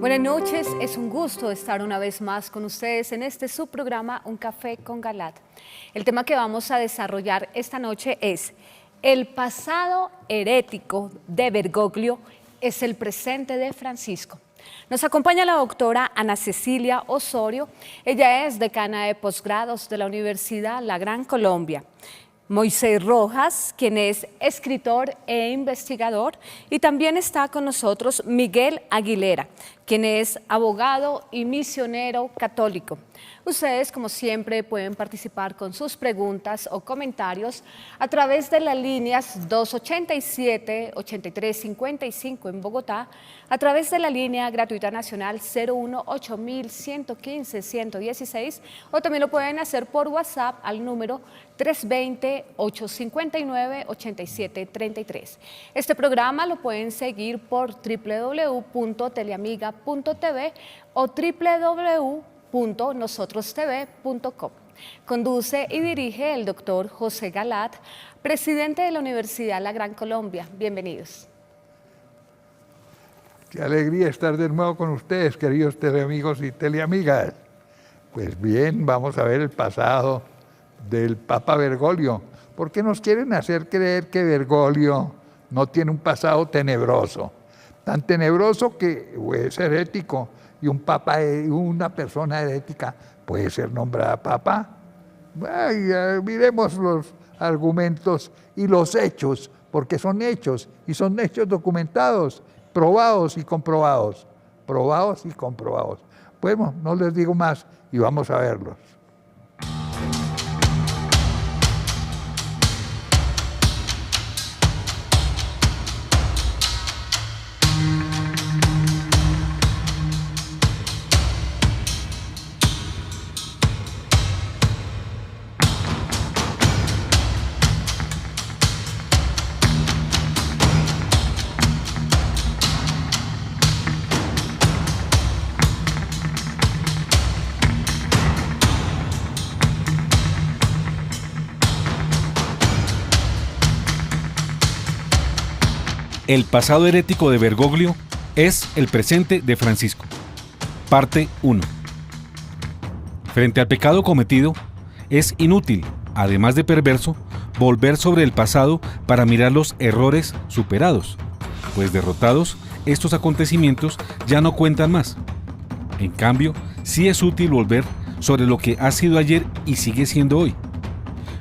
Buenas noches, es un gusto estar una vez más con ustedes en este subprograma Un Café con Galat. El tema que vamos a desarrollar esta noche es: el pasado herético de Bergoglio es el presente de Francisco. Nos acompaña la doctora Ana Cecilia Osorio. Ella es decana de posgrados de la Universidad La Gran Colombia. Moisés Rojas, quien es escritor e investigador, y también está con nosotros Miguel Aguilera, quien es abogado y misionero católico. Ustedes, como siempre, pueden participar con sus preguntas o comentarios a través de las líneas 287-8355 en Bogotá, a través de la línea gratuita nacional 018-115-116, o también lo pueden hacer por WhatsApp al número 320-859-8733. Este programa lo pueden seguir por www.teleamiga.tv o www.nosotrostv.com. Conduce y dirige el doctor José Galat, presidente de la Universidad La Gran Colombia. Bienvenidos. Qué alegría estar de nuevo con ustedes, queridos teleamigos y teleamigas. Pues bien, vamos a ver el pasado del Papa Bergoglio. ¿Por qué nos quieren hacer creer que Bergoglio no tiene un pasado tenebroso? Tan tenebroso que es herético, y un papa, una persona herética puede ser nombrada papa. Miremos los argumentos y los hechos, porque son hechos, y son hechos documentados, probados y comprobados. Probados y comprobados. Bueno, no les digo más y vamos a verlos. El pasado herético de Bergoglio es el presente de Francisco. Parte 1. Frente al pecado cometido, es inútil, además de perverso, volver sobre el pasado para mirar los errores superados, pues derrotados, estos acontecimientos ya no cuentan más. En cambio, sí es útil volver sobre lo que ha sido ayer y sigue siendo hoy,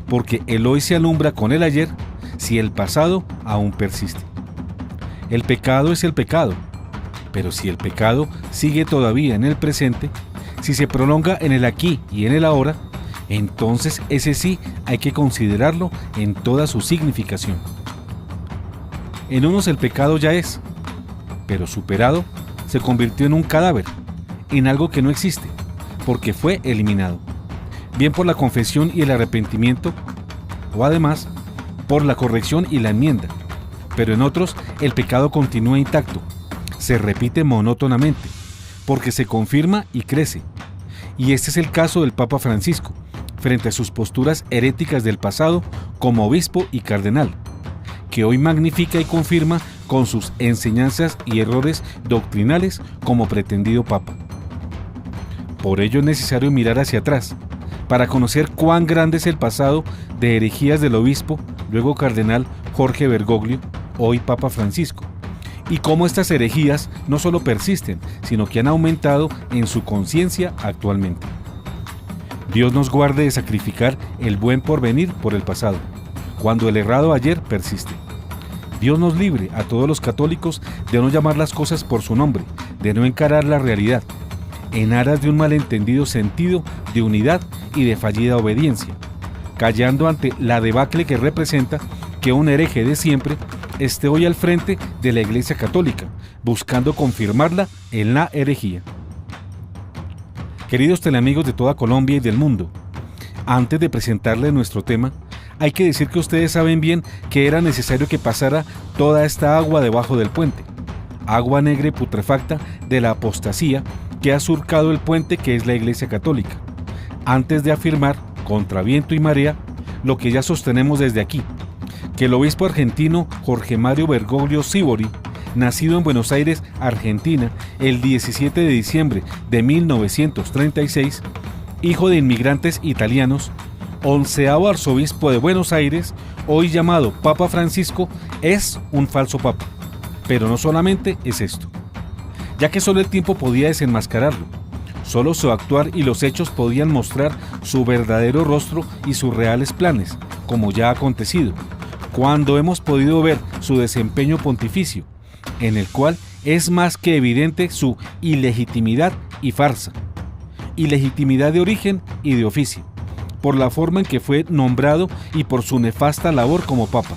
porque el hoy se alumbra con el ayer si el pasado aún persiste. El pecado es el pecado, pero si el pecado sigue todavía en el presente, si se prolonga en el aquí y en el ahora, entonces ese sí hay que considerarlo en toda su significación. En unos el pecado ya es, pero superado se convirtió en un cadáver, en algo que no existe, porque fue eliminado, bien por la confesión y el arrepentimiento, o además por la corrección y la enmienda. Pero en otros el pecado continúa intacto, se repite monótonamente, porque se confirma y crece. Y este es el caso del Papa Francisco, frente a sus posturas heréticas del pasado como obispo y cardenal, que hoy magnifica y confirma con sus enseñanzas y errores doctrinales como pretendido Papa. Por ello es necesario mirar hacia atrás, para conocer cuán grande es el pasado de herejías del obispo, luego cardenal Jorge Bergoglio, hoy Papa Francisco, y cómo estas herejías no solo persisten, sino que han aumentado en su conciencia actualmente. Dios nos guarde de sacrificar el buen porvenir por el pasado, cuando el errado ayer persiste. Dios nos libre a todos los católicos de no llamar las cosas por su nombre, de no encarar la realidad, en aras de un malentendido sentido de unidad y de fallida obediencia, callando ante la debacle que representa que un hereje de siempre esté hoy al frente de la Iglesia Católica, buscando confirmarla en la herejía. Queridos teleamigos de toda Colombia y del mundo, antes de presentarles nuestro tema, hay que decir que ustedes saben bien que era necesario que pasara toda esta agua debajo del puente, agua negra y putrefacta de la apostasía que ha surcado el puente que es la Iglesia Católica, antes de afirmar, contra viento y marea, lo que ya sostenemos desde aquí, que el obispo argentino Jorge Mario Bergoglio Sívori nacido en Buenos Aires, Argentina, el 17 de diciembre de 1936, hijo de inmigrantes italianos, 11º arzobispo de Buenos Aires, hoy llamado Papa Francisco, es un falso papa. Pero no solamente es esto, ya que solo el tiempo podía desenmascararlo. Solo su actuar y los hechos podían mostrar su verdadero rostro y sus reales planes, como ya ha acontecido, cuando hemos podido ver su desempeño pontificio, en el cual es más que evidente su ilegitimidad y farsa. Ilegitimidad de origen y de oficio, por la forma en que fue nombrado y por su nefasta labor como papa,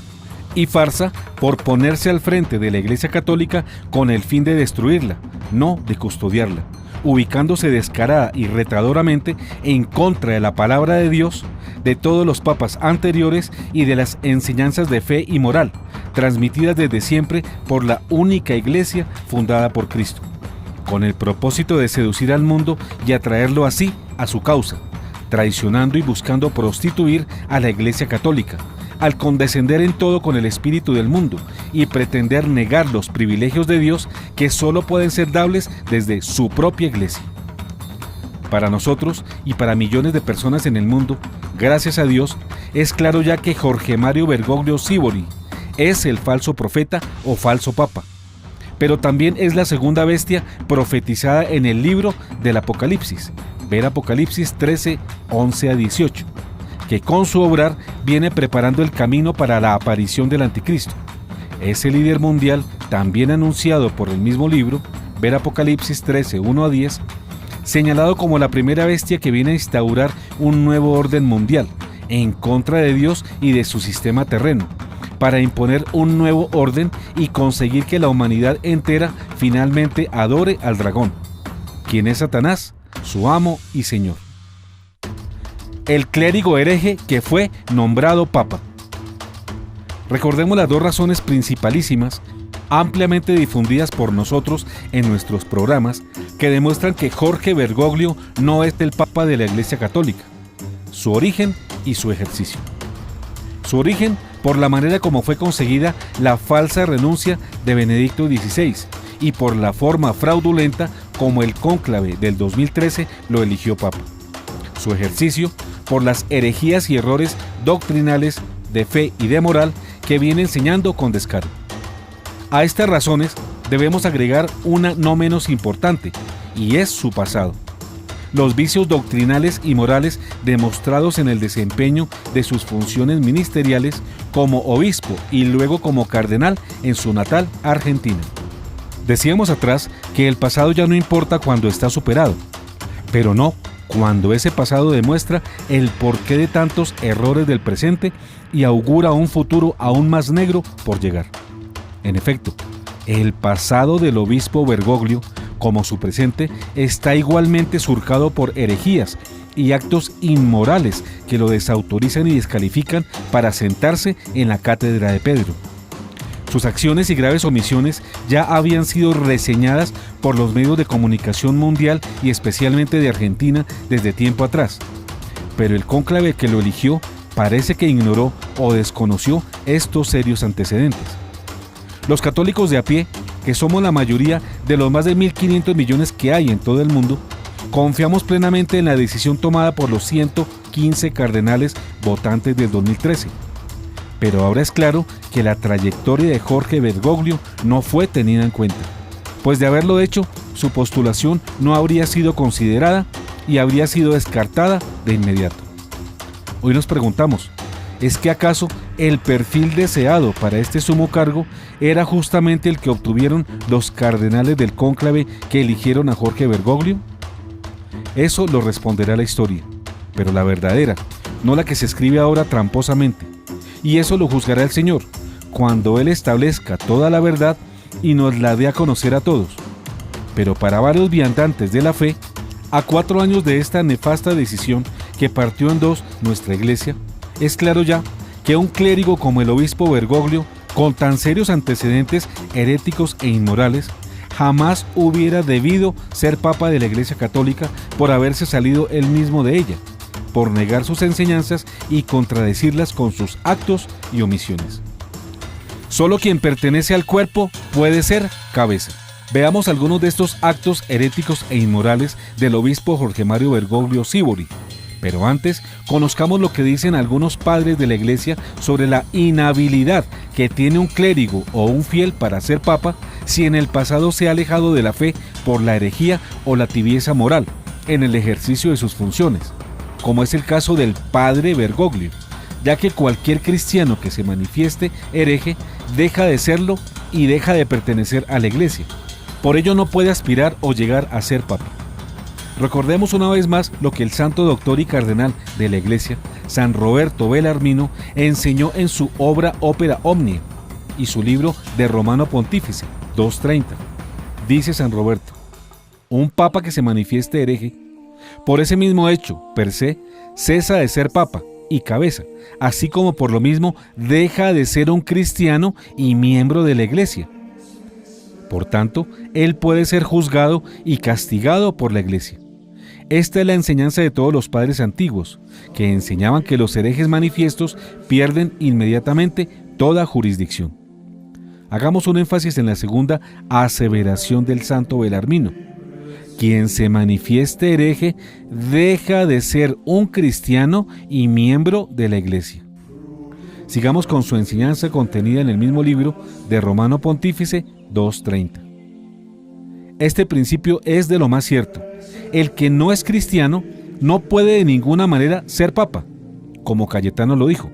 y farsa por ponerse al frente de la Iglesia Católica con el fin de destruirla, no de custodiarla, ubicándose descarada y retadoramente en contra de la palabra de Dios, de todos los papas anteriores y de las enseñanzas de fe y moral, transmitidas desde siempre por la única Iglesia fundada por Cristo, con el propósito de seducir al mundo y atraerlo así a su causa, traicionando y buscando prostituir a la Iglesia Católica, al condescender en todo con el espíritu del mundo y pretender negar los privilegios de Dios que solo pueden ser dables desde su propia Iglesia. Para nosotros y para millones de personas en el mundo, gracias a Dios, es claro ya que Jorge Mario Bergoglio Sívori es el falso profeta o falso papa, pero también es la segunda bestia profetizada en el libro del Apocalipsis, ver Apocalipsis 13, 11 a 18, que con su obrar viene preparando el camino para la aparición del anticristo. Ese líder mundial, también anunciado por el mismo libro, ver Apocalipsis 13, 1 a 10, señalado como la primera bestia que viene a instaurar un nuevo orden mundial, en contra de Dios y de su sistema terreno, para imponer un nuevo orden y conseguir que la humanidad entera finalmente adore al dragón, quien es Satanás, su amo y señor. El clérigo hereje que fue nombrado papa. Recordemos las dos razones principalísimas, ampliamente difundidas por nosotros en nuestros programas, que demuestran que Jorge Bergoglio no es el papa de la Iglesia Católica: su origen y su ejercicio. Su origen, por la manera como fue conseguida la falsa renuncia de Benedicto XVI y por la forma fraudulenta como el cónclave del 2013 lo eligió papa. Su ejercicio, por las herejías y errores doctrinales de fe y de moral que viene enseñando con descaro. A estas razones debemos agregar una no menos importante, y es su pasado. Los vicios doctrinales y morales demostrados en el desempeño de sus funciones ministeriales como obispo y luego como cardenal en su natal Argentina. Decíamos atrás que el pasado ya no importa cuando está superado, pero no cuando ese pasado demuestra el porqué de tantos errores del presente y augura un futuro aún más negro por llegar. En efecto, el pasado del obispo Bergoglio, como su presente, está igualmente surcado por herejías y actos inmorales que lo desautorizan y descalifican para sentarse en la cátedra de Pedro. Sus acciones y graves omisiones ya habían sido reseñadas por los medios de comunicación mundial y especialmente de Argentina desde tiempo atrás. Pero el cónclave que lo eligió parece que ignoró o desconoció estos serios antecedentes. Los católicos de a pie, que somos la mayoría de los más de 1.500 millones que hay en todo el mundo, confiamos plenamente en la decisión tomada por los 115 cardenales votantes del 2013. Pero ahora es claro que la trayectoria de Jorge Bergoglio no fue tenida en cuenta, pues de haberlo hecho, su postulación no habría sido considerada y habría sido descartada de inmediato. Hoy nos preguntamos, ¿es que acaso el perfil deseado para este sumo cargo era justamente el que obtuvieron los cardenales del cónclave que eligieron a Jorge Bergoglio? Eso lo responderá la historia, pero la verdadera, no la que se escribe ahora tramposamente. Y eso lo juzgará el Señor, cuando Él establezca toda la verdad y nos la dé a conocer a todos. Pero para varios viandantes de la fe, a 4 años de esta nefasta decisión que partió en dos nuestra Iglesia, es claro ya que un clérigo como el obispo Bergoglio, con tan serios antecedentes heréticos e inmorales, jamás hubiera debido ser papa de la Iglesia Católica por haberse salido él mismo de ella, por negar sus enseñanzas y contradecirlas con sus actos y omisiones. Solo quien pertenece al cuerpo puede ser cabeza. Veamos algunos de estos actos heréticos e inmorales del obispo Jorge Mario Bergoglio Sívori. Pero antes, conozcamos lo que dicen algunos padres de la Iglesia sobre la inhabilidad que tiene un clérigo o un fiel para ser papa si en el pasado se ha alejado de la fe por la herejía o la tibieza moral en el ejercicio de sus funciones, como es el caso del padre Bergoglio, ya que cualquier cristiano que se manifieste hereje deja de serlo y deja de pertenecer a la Iglesia. Por ello no puede aspirar o llegar a ser papa. Recordemos una vez más lo que el santo doctor y cardenal de la Iglesia, San Roberto Bellarmino, enseñó en su obra Opera Omnia y su libro De Romano Pontífice, 230. Dice San Roberto: un papa que se manifieste hereje, por ese mismo hecho, per se, cesa de ser papa y cabeza, así como por lo mismo deja de ser un cristiano y miembro de la Iglesia. Por tanto, él puede ser juzgado y castigado por la Iglesia. Esta es la enseñanza de todos los padres antiguos, que enseñaban que los herejes manifiestos pierden inmediatamente toda jurisdicción. Hagamos un énfasis en la segunda aseveración del santo Bellarmino: quien se manifieste hereje deja de ser un cristiano y miembro de la Iglesia. Sigamos con su enseñanza contenida en el mismo libro de Romano Pontífice 230. Este principio es de lo más cierto. El que no es cristiano no puede de ninguna manera ser papa, como Cayetano lo dijo.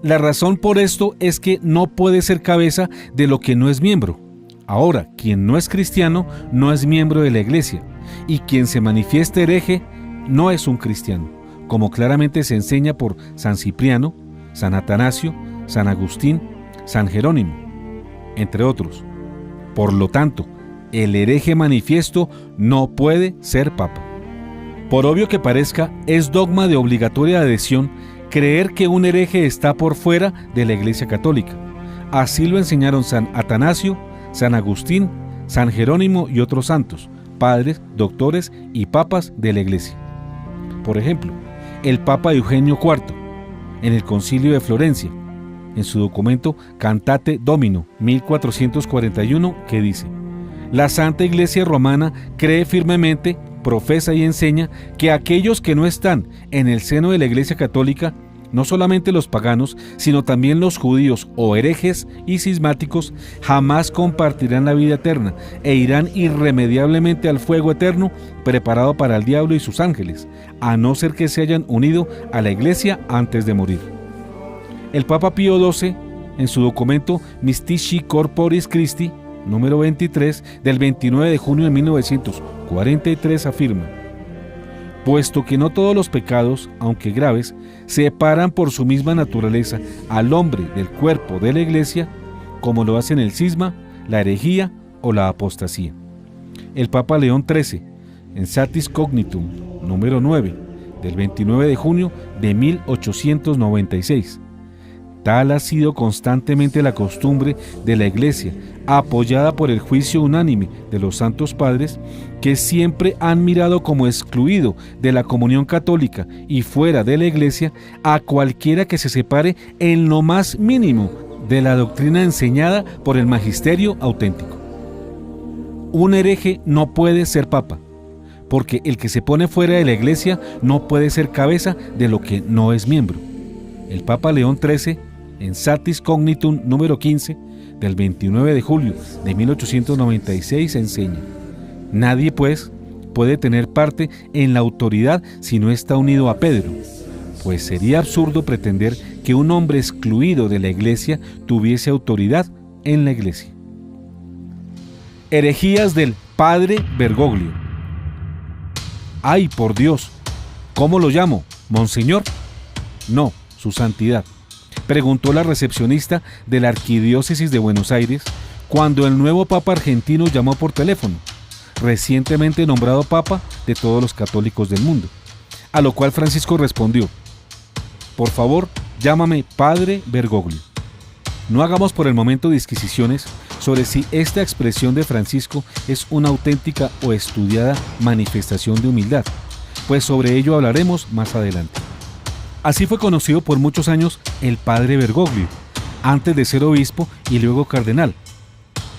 La razón por esto es que no puede ser cabeza de lo que no es miembro. Ahora, quien no es cristiano no es miembro de la Iglesia, y quien se manifieste hereje no es un cristiano, como claramente se enseña por San Cipriano, San Atanasio, San Agustín, San Jerónimo, entre otros. Por lo tanto, el hereje manifiesto no puede ser papa. Por obvio que parezca, es dogma de obligatoria adhesión creer que un hereje está por fuera de la Iglesia Católica. Así lo enseñaron San Atanasio, San Agustín, San Jerónimo y otros santos, padres, doctores y papas de la Iglesia. Por ejemplo, el Papa Eugenio IV, en el Concilio de Florencia, en su documento Cantate Domino 1441, que dice: la Santa Iglesia Romana cree firmemente, profesa y enseña que aquellos que no están en el seno de la Iglesia Católica, no solamente los paganos, sino también los judíos o herejes y cismáticos, jamás compartirán la vida eterna e irán irremediablemente al fuego eterno preparado para el diablo y sus ángeles, a no ser que se hayan unido a la Iglesia antes de morir. El Papa Pío XII, en su documento Mystici Corporis Christi, número 23, del 29 de junio de 1943, afirma: puesto que no todos los pecados, aunque graves, separan por su misma naturaleza al hombre del cuerpo de la Iglesia, como lo hacen el cisma, la herejía o la apostasía. El Papa León XIII, en Satis Cognitum, número 9, del 29 de junio de 1896, tal ha sido constantemente la costumbre de la Iglesia, apoyada por el juicio unánime de los santos padres, que siempre han mirado como excluido de la comunión católica y fuera de la Iglesia a cualquiera que se separe en lo más mínimo de la doctrina enseñada por el magisterio auténtico. Un hereje no puede ser papa, porque el que se pone fuera de la Iglesia no puede ser cabeza de lo que no es miembro. El Papa León XIII, en Satis Cognitum número 15, del 29 de julio de 1896, enseña: nadie, pues, puede tener parte en la autoridad si no está unido a Pedro, pues sería absurdo pretender que un hombre excluido de la Iglesia tuviese autoridad en la Iglesia. Herejías del padre Bergoglio. ¡Ay, por Dios! ¿Cómo lo llamo? ¿Monseñor? No, su santidad, preguntó la recepcionista de la Arquidiócesis de Buenos Aires cuando el nuevo Papa argentino llamó por teléfono, recientemente nombrado Papa de todos los católicos del mundo, a lo cual Francisco respondió: por favor, llámame Padre Bergoglio. No hagamos por el momento disquisiciones sobre si esta expresión de Francisco es una auténtica o estudiada manifestación de humildad, pues sobre ello hablaremos más adelante. Así fue conocido por muchos años el padre Bergoglio, antes de ser obispo y luego cardenal,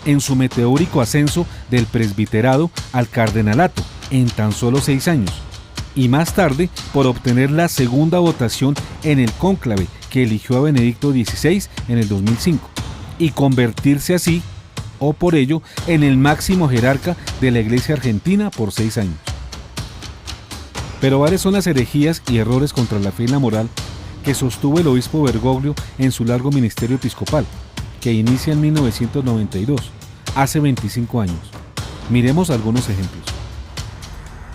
en su meteórico ascenso del presbiterado al cardenalato en tan solo 6 años, y más tarde por obtener la segunda votación en el cónclave que eligió a Benedicto XVI en el 2005, y convertirse así, o por ello, en el máximo jerarca de la Iglesia argentina por 6 años. Pero varias son las herejías y errores contra la fe y la moral que sostuvo el obispo Bergoglio en su largo ministerio episcopal, que inicia en 1992, hace 25 años. Miremos algunos ejemplos.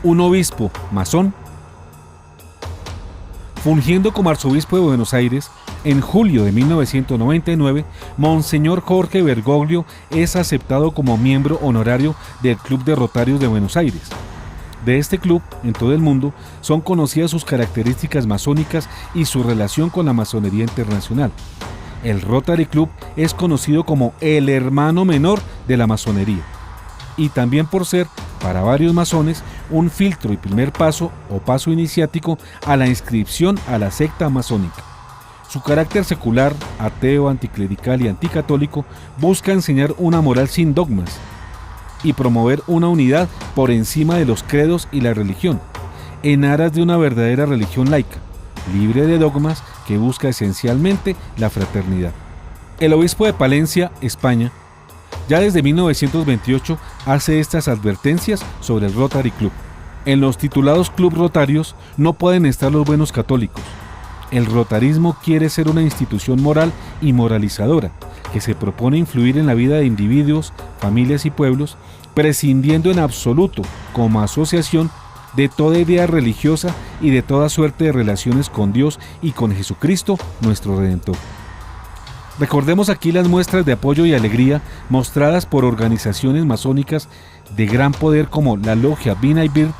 Un obispo masón. Fungiendo como arzobispo de Buenos Aires, en julio de 1999, Monseñor Jorge Bergoglio es aceptado como miembro honorario del Club de Rotarios de Buenos Aires. De este club, en todo el mundo, son conocidas sus características masónicas y su relación con la masonería internacional. El Rotary Club es conocido como el hermano menor de la masonería, y también por ser, para varios masones, un filtro y primer paso o paso iniciático a la inscripción a la secta masónica. Su carácter secular, ateo, anticlerical y anticatólico busca enseñar una moral sin dogmas y promover una unidad por encima de los credos y la religión, en aras de una verdadera religión laica, libre de dogmas, que busca esencialmente la fraternidad. El obispo de Palencia, España, ya desde 1928 hace estas advertencias sobre el Rotary Club. En los titulados club rotarios no pueden estar los buenos católicos. El rotarismo quiere ser una institución moral y moralizadora, que se propone influir en la vida de individuos, familias y pueblos, prescindiendo en absoluto, como asociación, de toda idea religiosa y de toda suerte de relaciones con Dios y con Jesucristo, nuestro Redentor. Recordemos aquí las muestras de apoyo y alegría mostradas por organizaciones masónicas de gran poder como la Logia Vina y Bird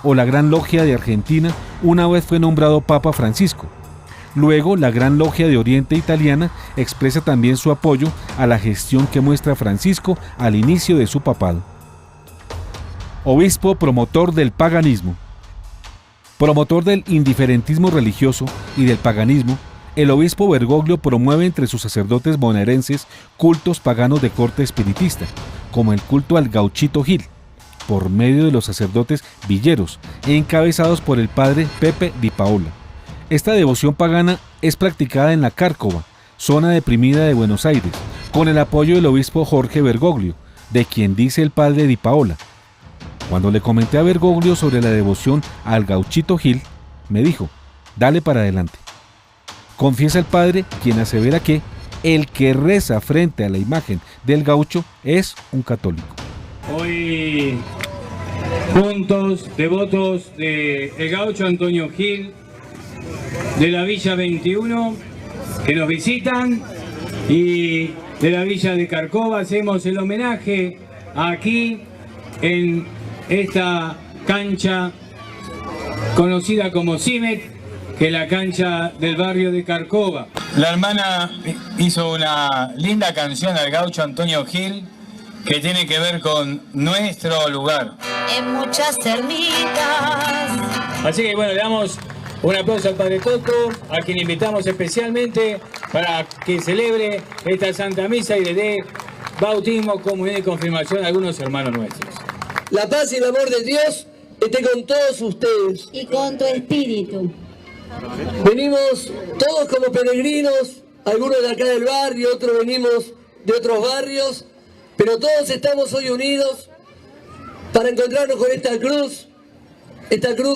o la Gran Logia de Argentina, una vez fue nombrado Papa Francisco. Luego, la Gran Logia de Oriente Italiana expresa también su apoyo a la gestión que muestra Francisco al inicio de su papado. Obispo promotor del paganismo. Promotor del indiferentismo religioso y del paganismo, el obispo Bergoglio promueve entre sus sacerdotes bonaerenses cultos paganos de corte espiritista, como el culto al Gauchito Gil, por medio de los sacerdotes villeros, encabezados por el padre Pepe Di Paola. Esta devoción pagana es practicada en la Cárcova, zona deprimida de Buenos Aires, con el apoyo del obispo Jorge Bergoglio, de quien dice el padre Di Paola: cuando le comenté a Bergoglio sobre la devoción al Gauchito Gil, me dijo: dale para adelante. Confiesa el padre, quien asevera que el que reza frente a la imagen del gaucho es un católico. Hoy, juntos, devotos del gaucho Antonio Gil, de la Villa 21, que nos visitan, y de la Villa de Cárcova, hacemos el homenaje aquí en esta cancha conocida como Cimet, que es la cancha del barrio de Cárcova. La hermana hizo una linda canción al gaucho Antonio Gil que tiene que ver con nuestro lugar. En muchas ermitas. Así que bueno, le damos un aplauso al Padre Toto, a quien invitamos especialmente para que celebre esta Santa Misa y le dé bautismo, comunión y confirmación a algunos hermanos nuestros. La paz y el amor de Dios esté con todos ustedes. Y con tu espíritu. Venimos todos como peregrinos, algunos de acá del barrio, otros venimos de otros barrios, pero todos estamos hoy unidos para encontrarnos con esta cruz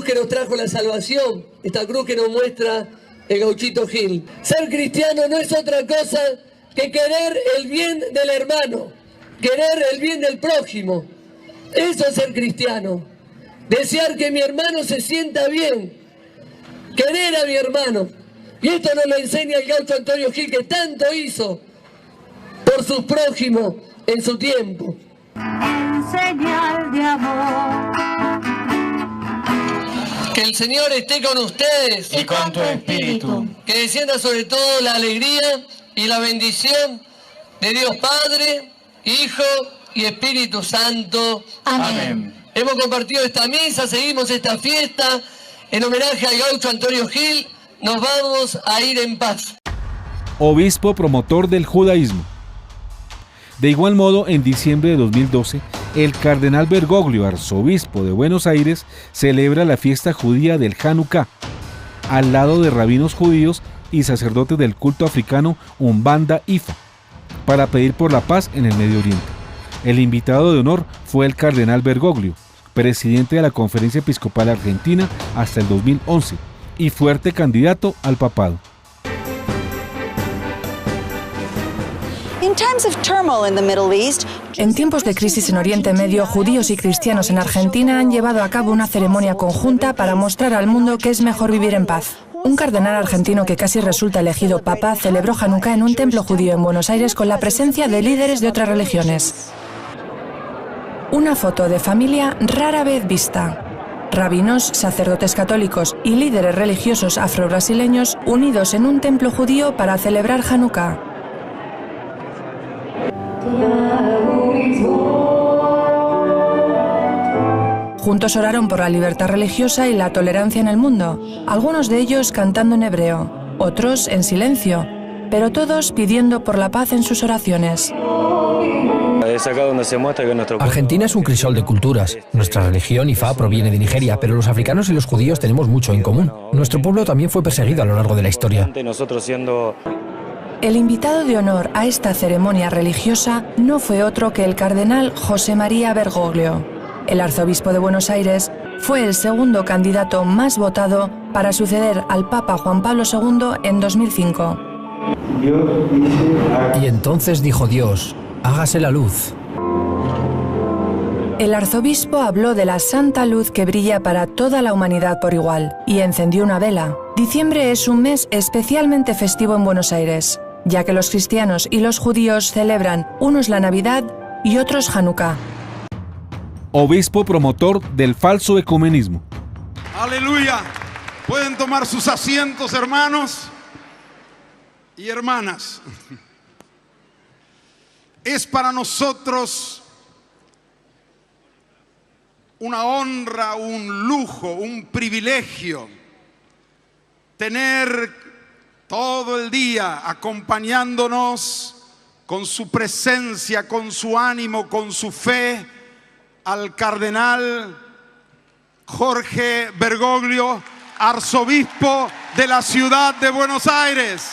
que nos trajo la salvación, esta cruz que nos muestra el Gauchito Gil. Ser cristiano no es otra cosa que querer el bien del hermano, querer el bien del prójimo. Eso es ser cristiano. Desear que mi hermano se sienta bien, querer a mi hermano. Y esto nos lo enseña el gaucho Antonio Gil, que tanto hizo por sus prójimos en su tiempo. En señal de amor. Que el Señor esté con ustedes Y con tu espíritu. que descienda sobre todo la alegría y la bendición de Dios Padre, Hijo y Espíritu Santo. Amén. Hemos compartido esta misa, seguimos esta fiesta en homenaje al gaucho Antonio Gil. Nos vamos a ir en paz. obispo promotor del judaísmo. De igual modo, en diciembre de 2012, el cardenal Bergoglio, arzobispo de Buenos Aires, celebra la fiesta judía del Hanukkah, al lado de rabinos judíos y sacerdotes del culto africano Umbanda Ifa, para pedir por la paz en el Medio Oriente. El invitado de honor fue el cardenal Bergoglio, presidente de la Conferencia Episcopal Argentina hasta el 2011 y fuerte candidato al papado. En tiempos de crisis en Oriente Medio, judíos y cristianos en Argentina han llevado a cabo una ceremonia conjunta para mostrar al mundo que es mejor vivir en paz. Un cardenal argentino que casi resulta elegido papa celebró Hanukkah en un templo judío en Buenos Aires con la presencia de líderes de otras religiones. Una foto de familia rara vez vista. Rabinos, sacerdotes católicos y líderes religiosos afro-brasileños unidos en un templo judío para celebrar Hanukkah. Juntos oraron por la libertad religiosa y la tolerancia en el mundo, algunos de ellos cantando en hebreo, otros en silencio, pero todos pidiendo por la paz en sus oraciones. Argentina es un crisol de culturas. Nuestra religión, Ifá, proviene de Nigeria, pero los africanos y los judíos tenemos mucho en común. Nuestro pueblo también fue perseguido a lo largo de la historia. El invitado de honor a esta ceremonia religiosa no fue otro que el cardenal José María Bergoglio. El arzobispo de Buenos Aires fue el segundo candidato más votado para suceder al Papa Juan Pablo II en 2005. Y entonces dijo Dios: hágase la luz. El arzobispo habló de la santa luz que brilla para toda la humanidad por igual y encendió una vela. Diciembre es un mes especialmente festivo en Buenos Aires, ya que los cristianos y los judíos celebran unos la Navidad y otros Hanukkah. Obispo promotor del falso ecumenismo. Aleluya. Pueden tomar sus asientos, hermanos y hermanas. Es para nosotros una honra, un lujo, un privilegio tener todo el día acompañándonos con su presencia, con su ánimo, con su fe, al cardenal Jorge Bergoglio, arzobispo de la ciudad de Buenos Aires.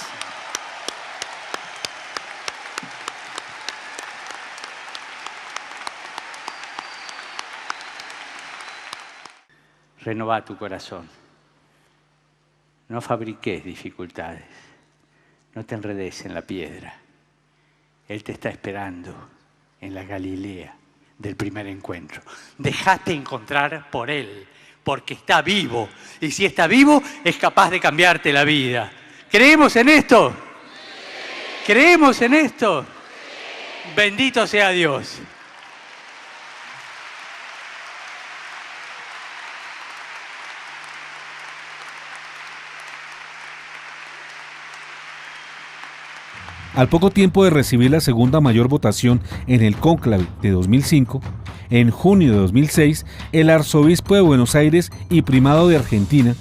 Renová tu corazón. No fabriques dificultades. No te enredes en la piedra. Él te está esperando en la Galilea del primer encuentro. Dejate encontrar por Él, porque está vivo. Y si está vivo, es capaz de cambiarte la vida. ¿Creemos en esto? ¿Creemos en esto? Bendito sea Dios. Al poco tiempo de recibir la segunda mayor votación en el cónclave de 2005, en junio de 2006, el arzobispo de Buenos Aires y primado de Argentina,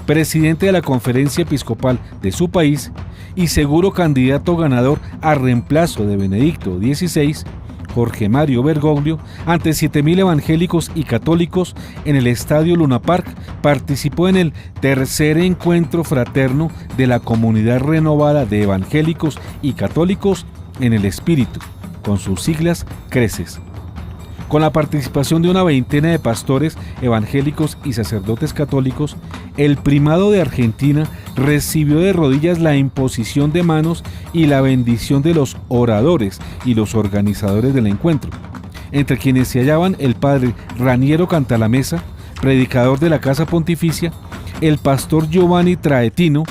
presidente de la Conferencia Episcopal de su país y seguro candidato ganador a reemplazo de Benedicto XVI, Jorge Mario Bergoglio, ante 7.000 evangélicos y católicos en el Estadio Luna Park, participó en el tercer encuentro fraterno de la comunidad renovada de evangélicos y católicos en el Espíritu, con sus siglas CRECES. Con la participación de una veintena de pastores evangélicos y sacerdotes católicos, el primado de Argentina recibió de rodillas la imposición de manos y la bendición de los oradores y los organizadores del encuentro, entre quienes se hallaban el padre Raniero Cantalamessa, predicador de la Casa Pontificia, el pastor Giovanni Traetino,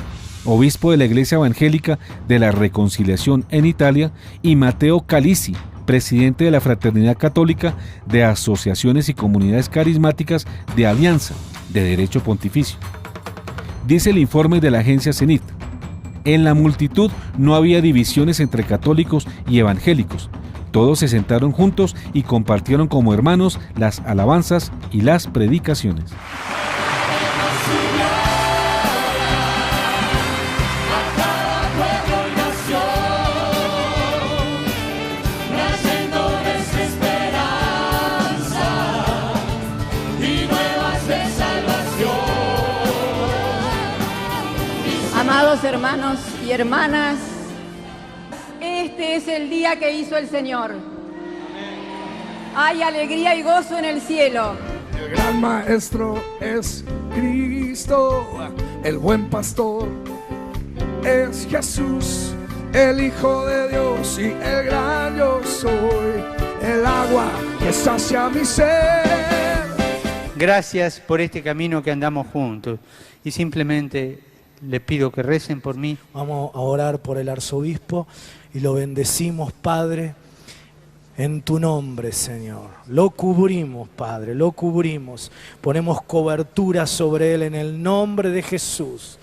obispo de la Iglesia Evangélica de la Reconciliación en Italia, y Matteo Calisi, presidente de la Fraternidad Católica de Asociaciones y Comunidades Carismáticas de Alianza de Derecho Pontificio. Dice el informe de la agencia Cenit: en la multitud no había divisiones entre católicos y evangélicos. Todos se sentaron juntos y compartieron como hermanos las alabanzas y las predicaciones. Amados hermanos y hermanas, este es el día que hizo el Señor. Hay alegría y gozo en el cielo. El gran maestro es Cristo, el buen pastor es Jesús, el Hijo de Dios y el gran yo soy, el agua que sacia mi ser. Gracias por este camino que andamos juntos y simplemente les pido que recen por mí. Vamos a orar por el arzobispo y lo bendecimos, Padre, en tu nombre, Señor. Lo cubrimos, Padre, lo cubrimos. Ponemos cobertura sobre él en el nombre de Jesús.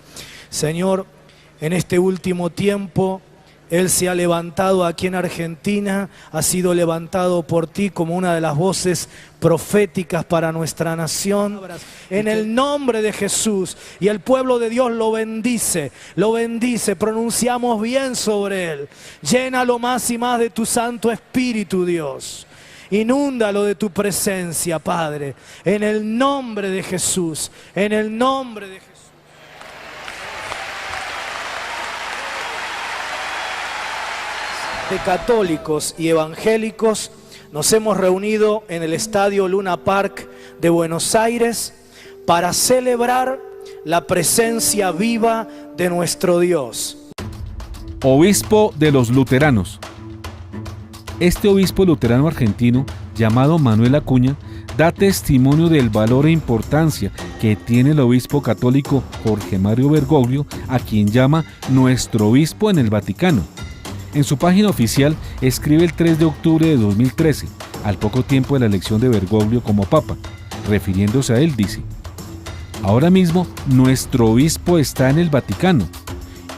Señor, en este último tiempo, él se ha levantado aquí en Argentina, ha sido levantado por ti como una de las voces proféticas para nuestra nación. En el nombre de Jesús, y el pueblo de Dios lo bendice, pronunciamos bien sobre él. Llénalo más y más de tu Santo Espíritu, Dios. Inúndalo de tu presencia, Padre, en el nombre de Jesús, en el nombre de Jesús. De católicos y evangélicos nos hemos reunido en el Estadio Luna Park de Buenos Aires para celebrar la presencia viva de nuestro Dios. Obispo de los luteranos. Este obispo luterano argentino, llamado Manuel Acuña, da testimonio del valor e importancia que tiene el obispo católico Jorge Mario Bergoglio, a quien llama nuestro obispo en el Vaticano. En su página oficial escribe el 3 de octubre de 2013, al poco tiempo de la elección de Bergoglio como papa. Refiriéndose a él, dice: ahora mismo nuestro obispo está en el Vaticano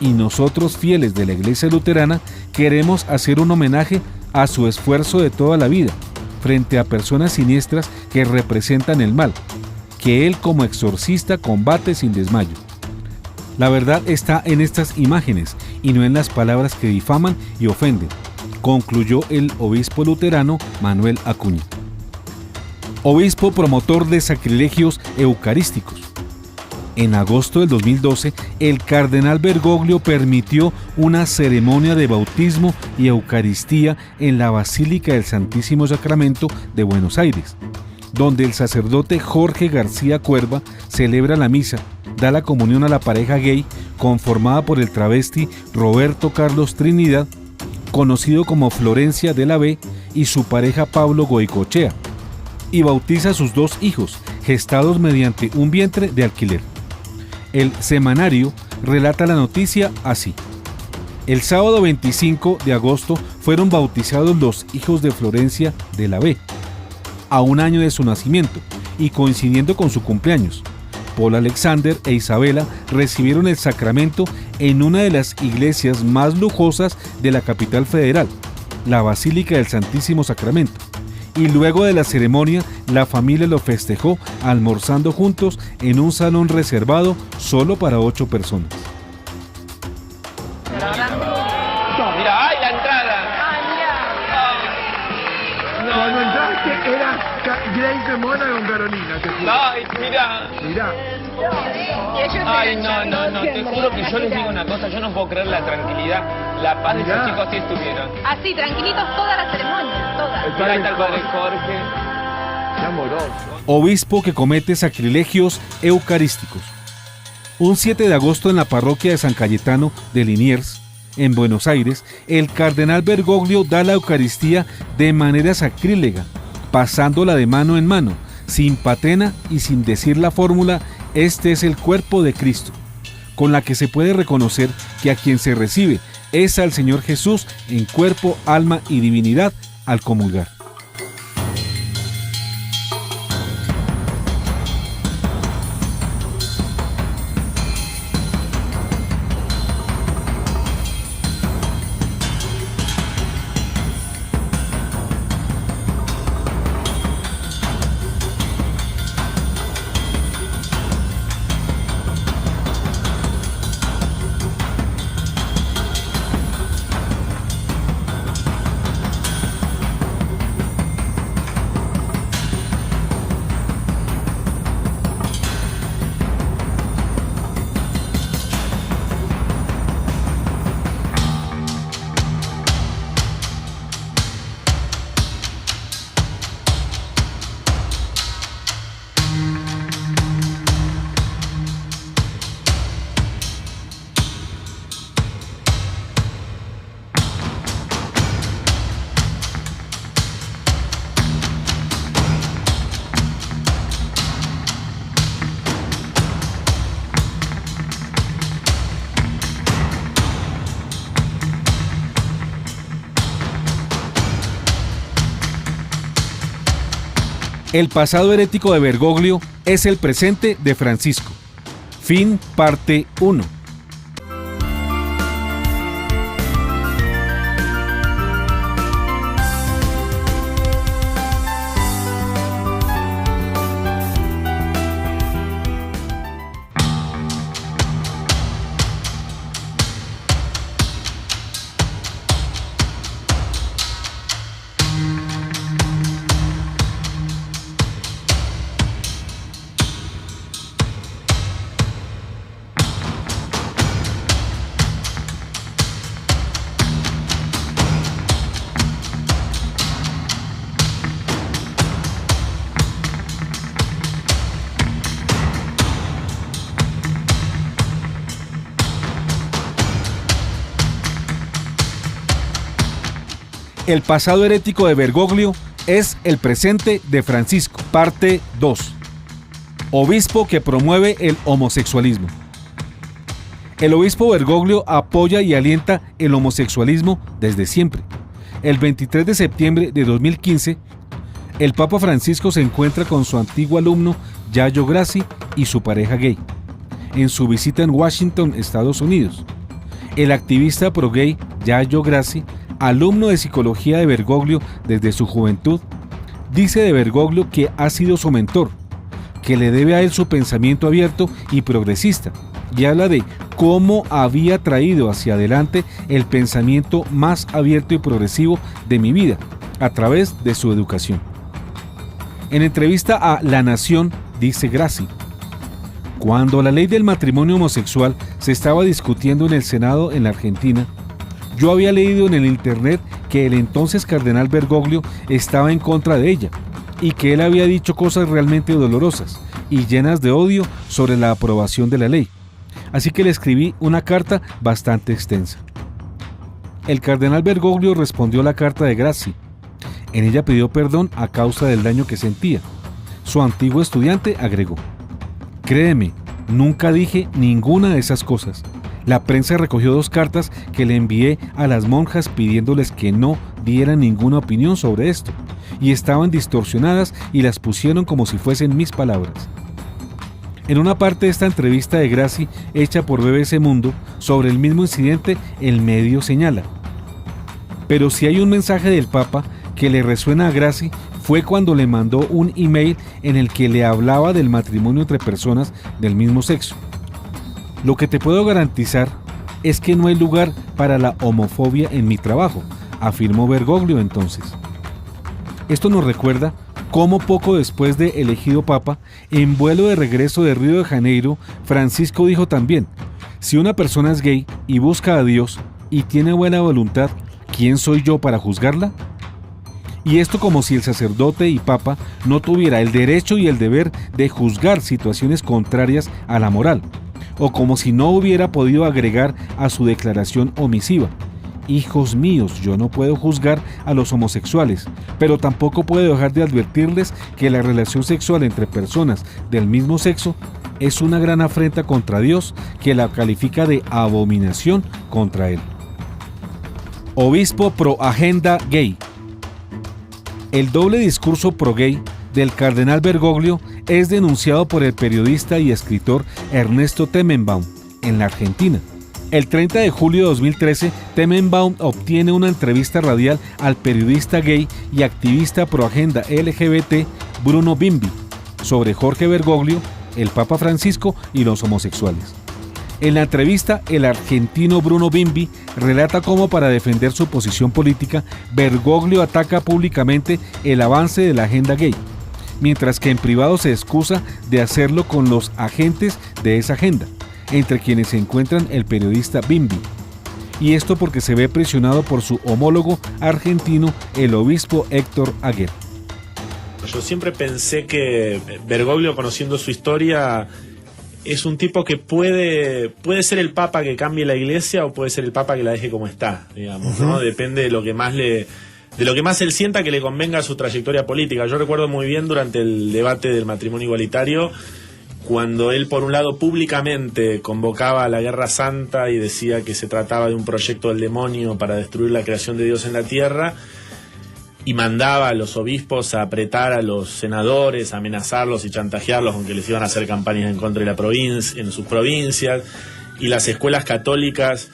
y nosotros, fieles de la Iglesia Luterana, queremos hacer un homenaje a su esfuerzo de toda la vida frente a personas siniestras que representan el mal, que él como exorcista combate sin desmayo. La verdad está en estas imágenes y no en las palabras que difaman y ofenden, concluyó el obispo luterano Manuel Acuña. Obispo promotor de sacrilegios eucarísticos. En agosto del 2012, el cardenal Bergoglio permitió una ceremonia de bautismo y Eucaristía en la Basílica del Santísimo Sacramento de Buenos Aires, donde el sacerdote Jorge García Cuerva celebra la misa, da la comunión a la pareja gay conformada por el travesti Roberto Carlos Trinidad, conocido como Florencia de la B, y su pareja Pablo Goicochea, y bautiza a sus dos hijos, gestados mediante un vientre de alquiler. El semanario relata la noticia así: el sábado 25 de agosto fueron bautizados los hijos de Florencia de la B, a un año de su nacimiento y coincidiendo con su cumpleaños. Paul Alexander e Isabela recibieron el sacramento en una de las iglesias más lujosas de la capital federal, la Basílica del Santísimo Sacramento, y luego de la ceremonia la familia lo festejó almorzando juntos en un salón reservado solo para 8 personas. Mira, ¡ay, la entrada! Cuando entraste era Grace Mona con Carolina, te juro. Ay, mira. Mirá. Ay, no, te juro que yo les digo una cosa, yo no puedo creer la tranquilidad, la paz de esos chicos que estuvieron. Así, tranquilitos toda la ceremonia, toda. Mira, ahí está el padre Jorge. Qué amoroso. Obispo que comete sacrilegios eucarísticos. Un 7 de agosto en la parroquia de San Cayetano de Liniers, en Buenos Aires, el cardenal Bergoglio da la Eucaristía de manera sacrílega, pasándola de mano en mano, sin patena y sin decir la fórmula "este es el cuerpo de Cristo", con la que se puede reconocer que a quien se recibe es al Señor Jesús en cuerpo, alma y divinidad al comulgar. El pasado herético de Bergoglio es el presente de Francisco. Fin parte 1. El pasado herético de Bergoglio es el presente de Francisco. Parte 2. Obispo que promueve el homosexualismo. El obispo Bergoglio apoya y alienta el homosexualismo desde siempre. El 23 de septiembre de 2015, el Papa Francisco se encuentra con su antiguo alumno Yayo Grassi y su pareja gay, en su visita en Washington, Estados Unidos. El activista pro-gay Yayo Grassi, alumno de psicología de Bergoglio desde su juventud, dice de Bergoglio que ha sido su mentor, que le debe a él su pensamiento abierto y progresista, y habla de cómo había traído hacia adelante el pensamiento más abierto y progresivo de mi vida, a través de su educación. En entrevista a La Nación, dice Grassi: cuando la ley del matrimonio homosexual se estaba discutiendo en el Senado en la Argentina, yo había leído en el internet que el entonces cardenal Bergoglio estaba en contra de ella y que él había dicho cosas realmente dolorosas y llenas de odio sobre la aprobación de la ley. Así que le escribí una carta bastante extensa. El cardenal Bergoglio respondió a la carta de Grassi. En ella pidió perdón a causa del daño que sentía. Su antiguo estudiante agregó: créeme, nunca dije ninguna de esas cosas. La prensa recogió 2 cartas que le envié a las monjas pidiéndoles que no dieran ninguna opinión sobre esto, y estaban distorsionadas y las pusieron como si fuesen mis palabras. En una parte de esta entrevista de Grassi, hecha por BBC Mundo, sobre el mismo incidente, el medio señala: pero si hay un mensaje del Papa que le resuena a Grassi, fue cuando le mandó un email en el que le hablaba del matrimonio entre personas del mismo sexo. Lo que te puedo garantizar es que no hay lugar para la homofobia en mi trabajo, afirmó Bergoglio entonces. Esto nos recuerda cómo poco después de elegido Papa, en vuelo de regreso de Río de Janeiro, Francisco dijo también: si una persona es gay y busca a Dios y tiene buena voluntad, ¿quién soy yo para juzgarla? Y esto como si el sacerdote y Papa no tuviera el derecho y el deber de juzgar situaciones contrarias a la moral, o como si no hubiera podido agregar a su declaración omisiva: hijos míos, yo no puedo juzgar a los homosexuales, pero tampoco puedo dejar de advertirles que la relación sexual entre personas del mismo sexo es una gran afrenta contra Dios, que la califica de abominación contra él. Obispo pro agenda gay. El doble discurso pro-gay del cardenal Bergoglio es denunciado por el periodista y escritor Ernesto Temenbaum en la Argentina. El 30 de julio de 2013, Temenbaum obtiene una entrevista radial al periodista gay y activista pro-agenda LGBT Bruno Bimbi sobre Jorge Bergoglio, el Papa Francisco y los homosexuales. En la entrevista, el argentino Bruno Bimbi relata cómo, para defender su posición política, Bergoglio ataca públicamente el avance de la agenda gay, mientras que en privado se excusa de hacerlo con los agentes de esa agenda, entre quienes se encuentran el periodista Bimbi. Y esto porque se ve presionado por su homólogo argentino, el obispo Héctor Aguer. Yo siempre pensé que Bergoglio, conociendo su historia, es un tipo que puede ser el papa que cambie la iglesia o puede ser el papa que la deje como está, digamos, ¿no? Depende de lo que más él sienta que le convenga a su trayectoria política. Yo recuerdo muy bien durante el debate del matrimonio igualitario, cuando él por un lado públicamente convocaba a la Guerra Santa y decía que se trataba de un proyecto del demonio para destruir la creación de Dios en la tierra, y mandaba a los obispos a apretar a los senadores, a amenazarlos y chantajearlos con que les iban a hacer campañas en contra de la provincia, en sus provincias, y las escuelas católicas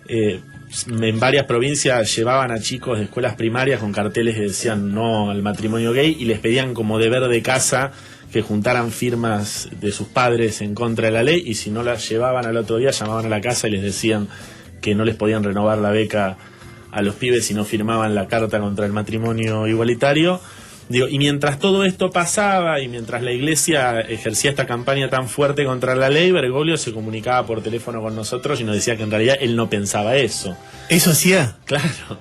en varias provincias llevaban a chicos de escuelas primarias con carteles que decían no al matrimonio gay y les pedían como deber de casa que juntaran firmas de sus padres en contra de la ley, y si no las llevaban al otro día llamaban a la casa y les decían que no les podían renovar la beca a los pibes si no firmaban la carta contra el matrimonio igualitario. Digo, y mientras todo esto pasaba y mientras la Iglesia ejercía esta campaña tan fuerte contra la ley, Bergoglio se comunicaba por teléfono con nosotros y nos decía que en realidad él no pensaba eso. ¿Eso hacía? Claro.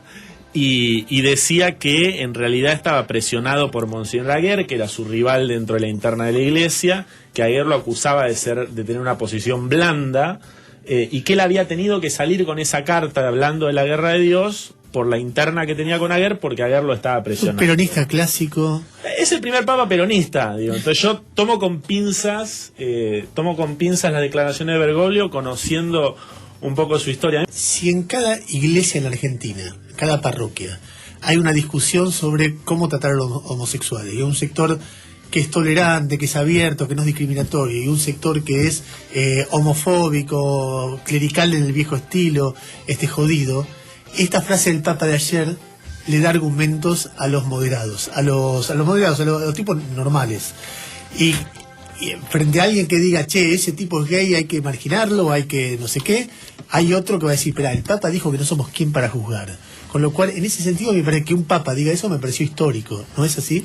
Y decía que en realidad estaba presionado por Monseñor Aguer, que era su rival dentro de la interna de la Iglesia, que Aguer lo acusaba de tener una posición blanda, y que él había tenido que salir con esa carta hablando de la guerra de Dios por la interna que tenía con Aguer, porque Aguer lo estaba presionando. Un peronista clásico. Es el primer papa peronista, digo. Entonces yo tomo con pinzas las declaraciones de Bergoglio, conociendo un poco su historia. Si en cada iglesia en la Argentina, cada parroquia, hay una discusión sobre cómo tratar a los homosexuales, y un sector que es tolerante, que es abierto, que no es discriminatorio, y un sector que es homofóbico, clerical en el viejo estilo, jodido, esta frase del Papa de ayer le da argumentos a los moderados, a los tipos normales. Y frente a alguien que diga, che, ese tipo es gay, hay que marginarlo, hay que no sé qué, hay otro que va a decir, espera, el Papa dijo que no somos quien para juzgar. Con lo cual, en ese sentido, me parece que un Papa diga eso me pareció histórico, ¿no es así?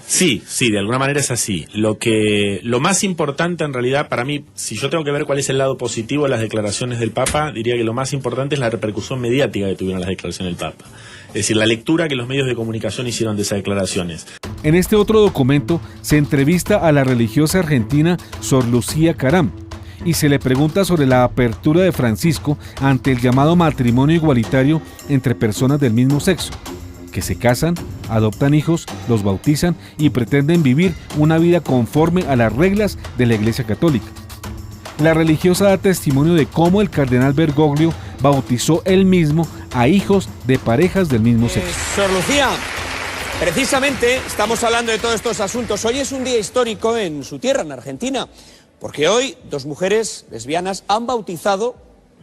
Sí, de alguna manera es así. Lo más importante en realidad para mí, si yo tengo que ver cuál es el lado positivo de las declaraciones del Papa, diría que lo más importante es la repercusión mediática que tuvieron las declaraciones del Papa. Es decir, la lectura que los medios de comunicación hicieron de esas declaraciones. En este otro documento se entrevista a la religiosa argentina Sor Lucía Caram y se le pregunta sobre la apertura de Francisco ante el llamado matrimonio igualitario entre personas del mismo sexo, que se casan, adoptan hijos, los bautizan y pretenden vivir una vida conforme a las reglas de la Iglesia Católica. La religiosa da testimonio de cómo el cardenal Bergoglio bautizó él mismo a hijos de parejas del mismo sexo. Sor Lucía, precisamente estamos hablando de todos estos asuntos. Hoy es un día histórico en su tierra, en Argentina, porque hoy 2 mujeres lesbianas han bautizado,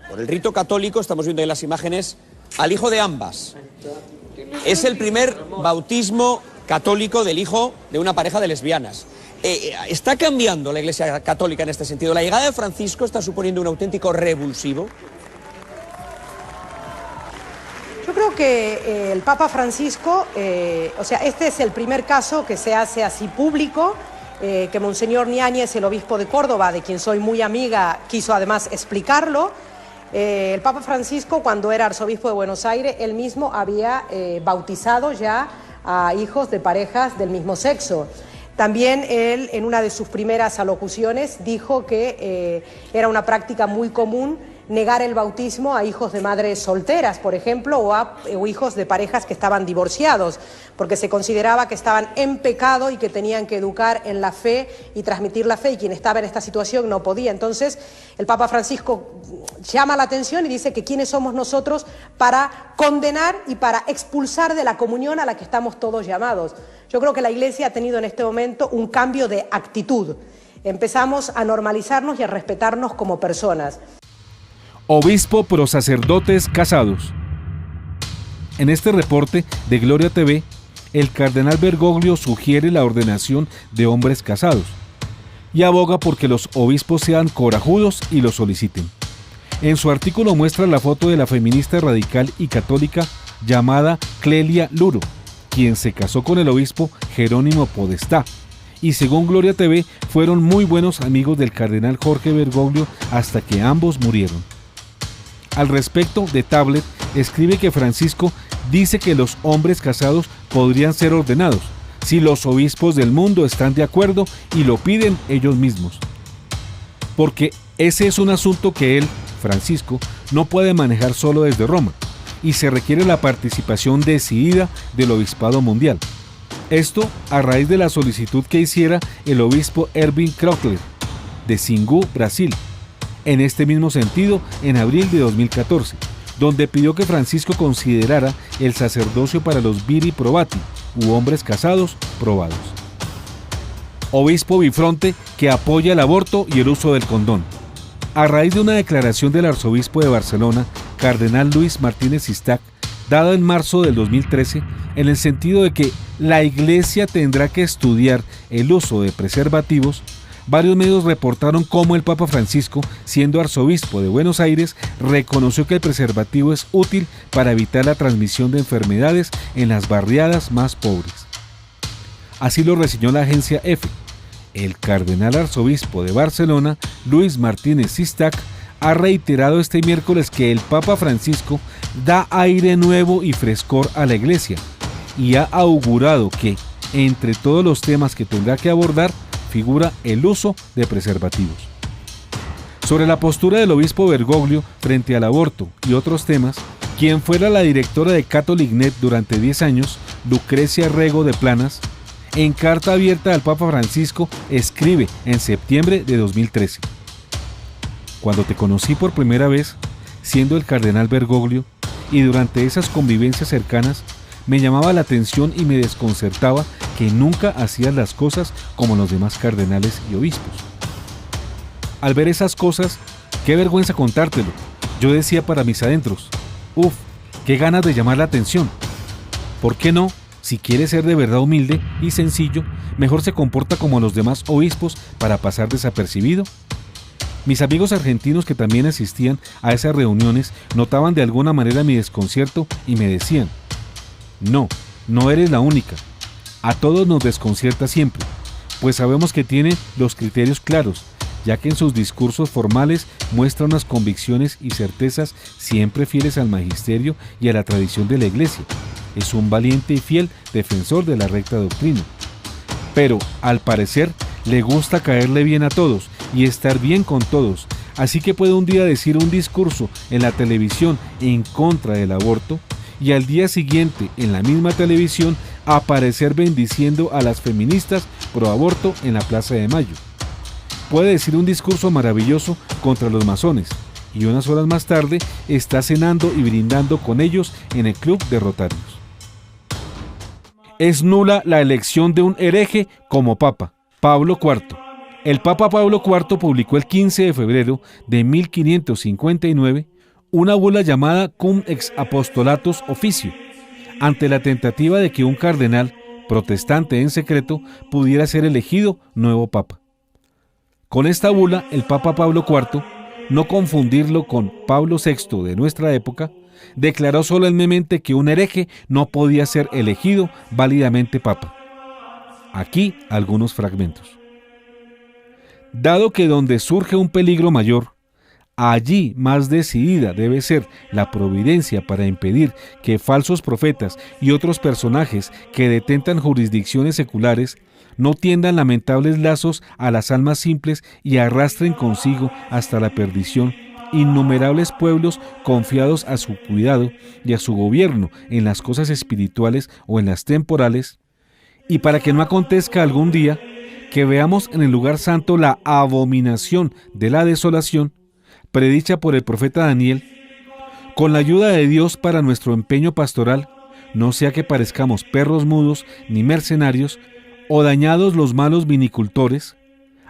por el rito católico, estamos viendo ahí las imágenes, al hijo de ambas. Es el primer bautismo católico del hijo de una pareja de lesbianas. ¿Está cambiando la Iglesia Católica en este sentido? ¿La llegada de Francisco está suponiendo un auténtico revulsivo? Yo creo que el Papa Francisco, este es el primer caso que se hace así público, que Monseñor Niáñez, el obispo de Córdoba, de quien soy muy amiga, quiso además explicarlo. El Papa Francisco, cuando era arzobispo de Buenos Aires, él mismo había bautizado ya a hijos de parejas del mismo sexo. También él, en una de sus primeras alocuciones, dijo que era una práctica muy común negar el bautismo a hijos de madres solteras, por ejemplo, o hijos de parejas que estaban divorciados, porque se consideraba que estaban en pecado y que tenían que educar en la fe y transmitir la fe, y quien estaba en esta situación no podía. Entonces, el Papa Francisco llama la atención y dice que quiénes somos nosotros para condenar y para expulsar de la comunión a la que estamos todos llamados. Yo creo que la Iglesia ha tenido en este momento un cambio de actitud. Empezamos a normalizarnos y a respetarnos como personas. Obispo pro sacerdotes casados. En este reporte de Gloria TV, el cardenal Bergoglio sugiere la ordenación de hombres casados y aboga porque los obispos sean corajudos y lo soliciten. En su artículo muestra la foto de la feminista radical y católica llamada Clelia Luro, quien se casó con el obispo Jerónimo Podestá, y según Gloria TV fueron muy buenos amigos del cardenal Jorge Bergoglio hasta que ambos murieron. Al respecto, de Tablet escribe que Francisco dice que los hombres casados podrían ser ordenados si los obispos del mundo están de acuerdo y lo piden ellos mismos. Porque ese es un asunto que él, Francisco, no puede manejar solo desde Roma y se requiere la participación decidida del obispado mundial. Esto a raíz de la solicitud que hiciera el obispo Erwin Kröckler de Xingu, Brasil. En este mismo sentido, en abril de 2014, donde pidió que Francisco considerara el sacerdocio para los viri probati, u hombres casados probados. Obispo bifronte que apoya el aborto y el uso del condón. A raíz de una declaración del arzobispo de Barcelona, cardenal Luis Martínez Sistac, dada en marzo del 2013, en el sentido de que la Iglesia tendrá que estudiar el uso de preservativos, varios medios reportaron cómo el Papa Francisco, siendo arzobispo de Buenos Aires, reconoció que el preservativo es útil para evitar la transmisión de enfermedades en las barriadas más pobres. Así lo reseñó la agencia EFE. El cardenal arzobispo de Barcelona, Luis Martínez Sistac, ha reiterado este miércoles que el Papa Francisco da aire nuevo y frescor a la Iglesia y ha augurado que, entre todos los temas que tendrá que abordar, figura el uso de preservativos. Sobre la postura del obispo Bergoglio frente al aborto y otros temas, quien fuera la directora de CatholicNet durante 10 años, Lucrecia Rego de Planas, en carta abierta al Papa Francisco, escribe en septiembre de 2013. Cuando te conocí por primera vez, siendo el cardenal Bergoglio, y durante esas convivencias cercanas, me llamaba la atención y me desconcertaba que nunca hacías las cosas como los demás cardenales y obispos. Al ver esas cosas, qué vergüenza contártelo, yo decía para mis adentros, qué ganas de llamar la atención. ¿Por qué no? Si quiere ser de verdad humilde y sencillo, mejor se comporta como los demás obispos para pasar desapercibido. Mis amigos argentinos que también asistían a esas reuniones notaban de alguna manera mi desconcierto y me decían: no eres la única. A todos nos desconcierta siempre, pues sabemos que tiene los criterios claros, ya que en sus discursos formales muestra unas convicciones y certezas siempre fieles al magisterio y a la tradición de la Iglesia. Es un valiente y fiel defensor de la recta doctrina. Pero, al parecer, le gusta caerle bien a todos y estar bien con todos, así que puede un día decir un discurso en la televisión en contra del aborto y al día siguiente en la misma televisión aparecer bendiciendo a las feministas pro aborto en la Plaza de Mayo. Puede decir un discurso maravilloso contra los masones y unas horas más tarde está cenando y brindando con ellos en el club de Rotarios. Es nula la elección de un hereje como Papa. Pablo IV. El Papa Pablo IV publicó el 15 de febrero de 1559 una bula llamada Cum ex Apostolatus Officio, ante la tentativa de que un cardenal, protestante en secreto, pudiera ser elegido nuevo Papa. Con esta bula, el Papa Pablo IV, no confundirlo con Pablo VI de nuestra época, declaró solemnemente que un hereje no podía ser elegido válidamente Papa. Aquí algunos fragmentos. Dado que donde surge un peligro mayor, allí más decidida debe ser la providencia para impedir que falsos profetas y otros personajes que detentan jurisdicciones seculares no tiendan lamentables lazos a las almas simples y arrastren consigo hasta la perdición innumerables pueblos confiados a su cuidado y a su gobierno en las cosas espirituales o en las temporales, y para que no acontezca algún día que veamos en el lugar santo la abominación de la desolación, predicha por el profeta Daniel, con la ayuda de Dios para nuestro empeño pastoral, no sea que parezcamos perros mudos ni mercenarios, o dañados los malos vinicultores,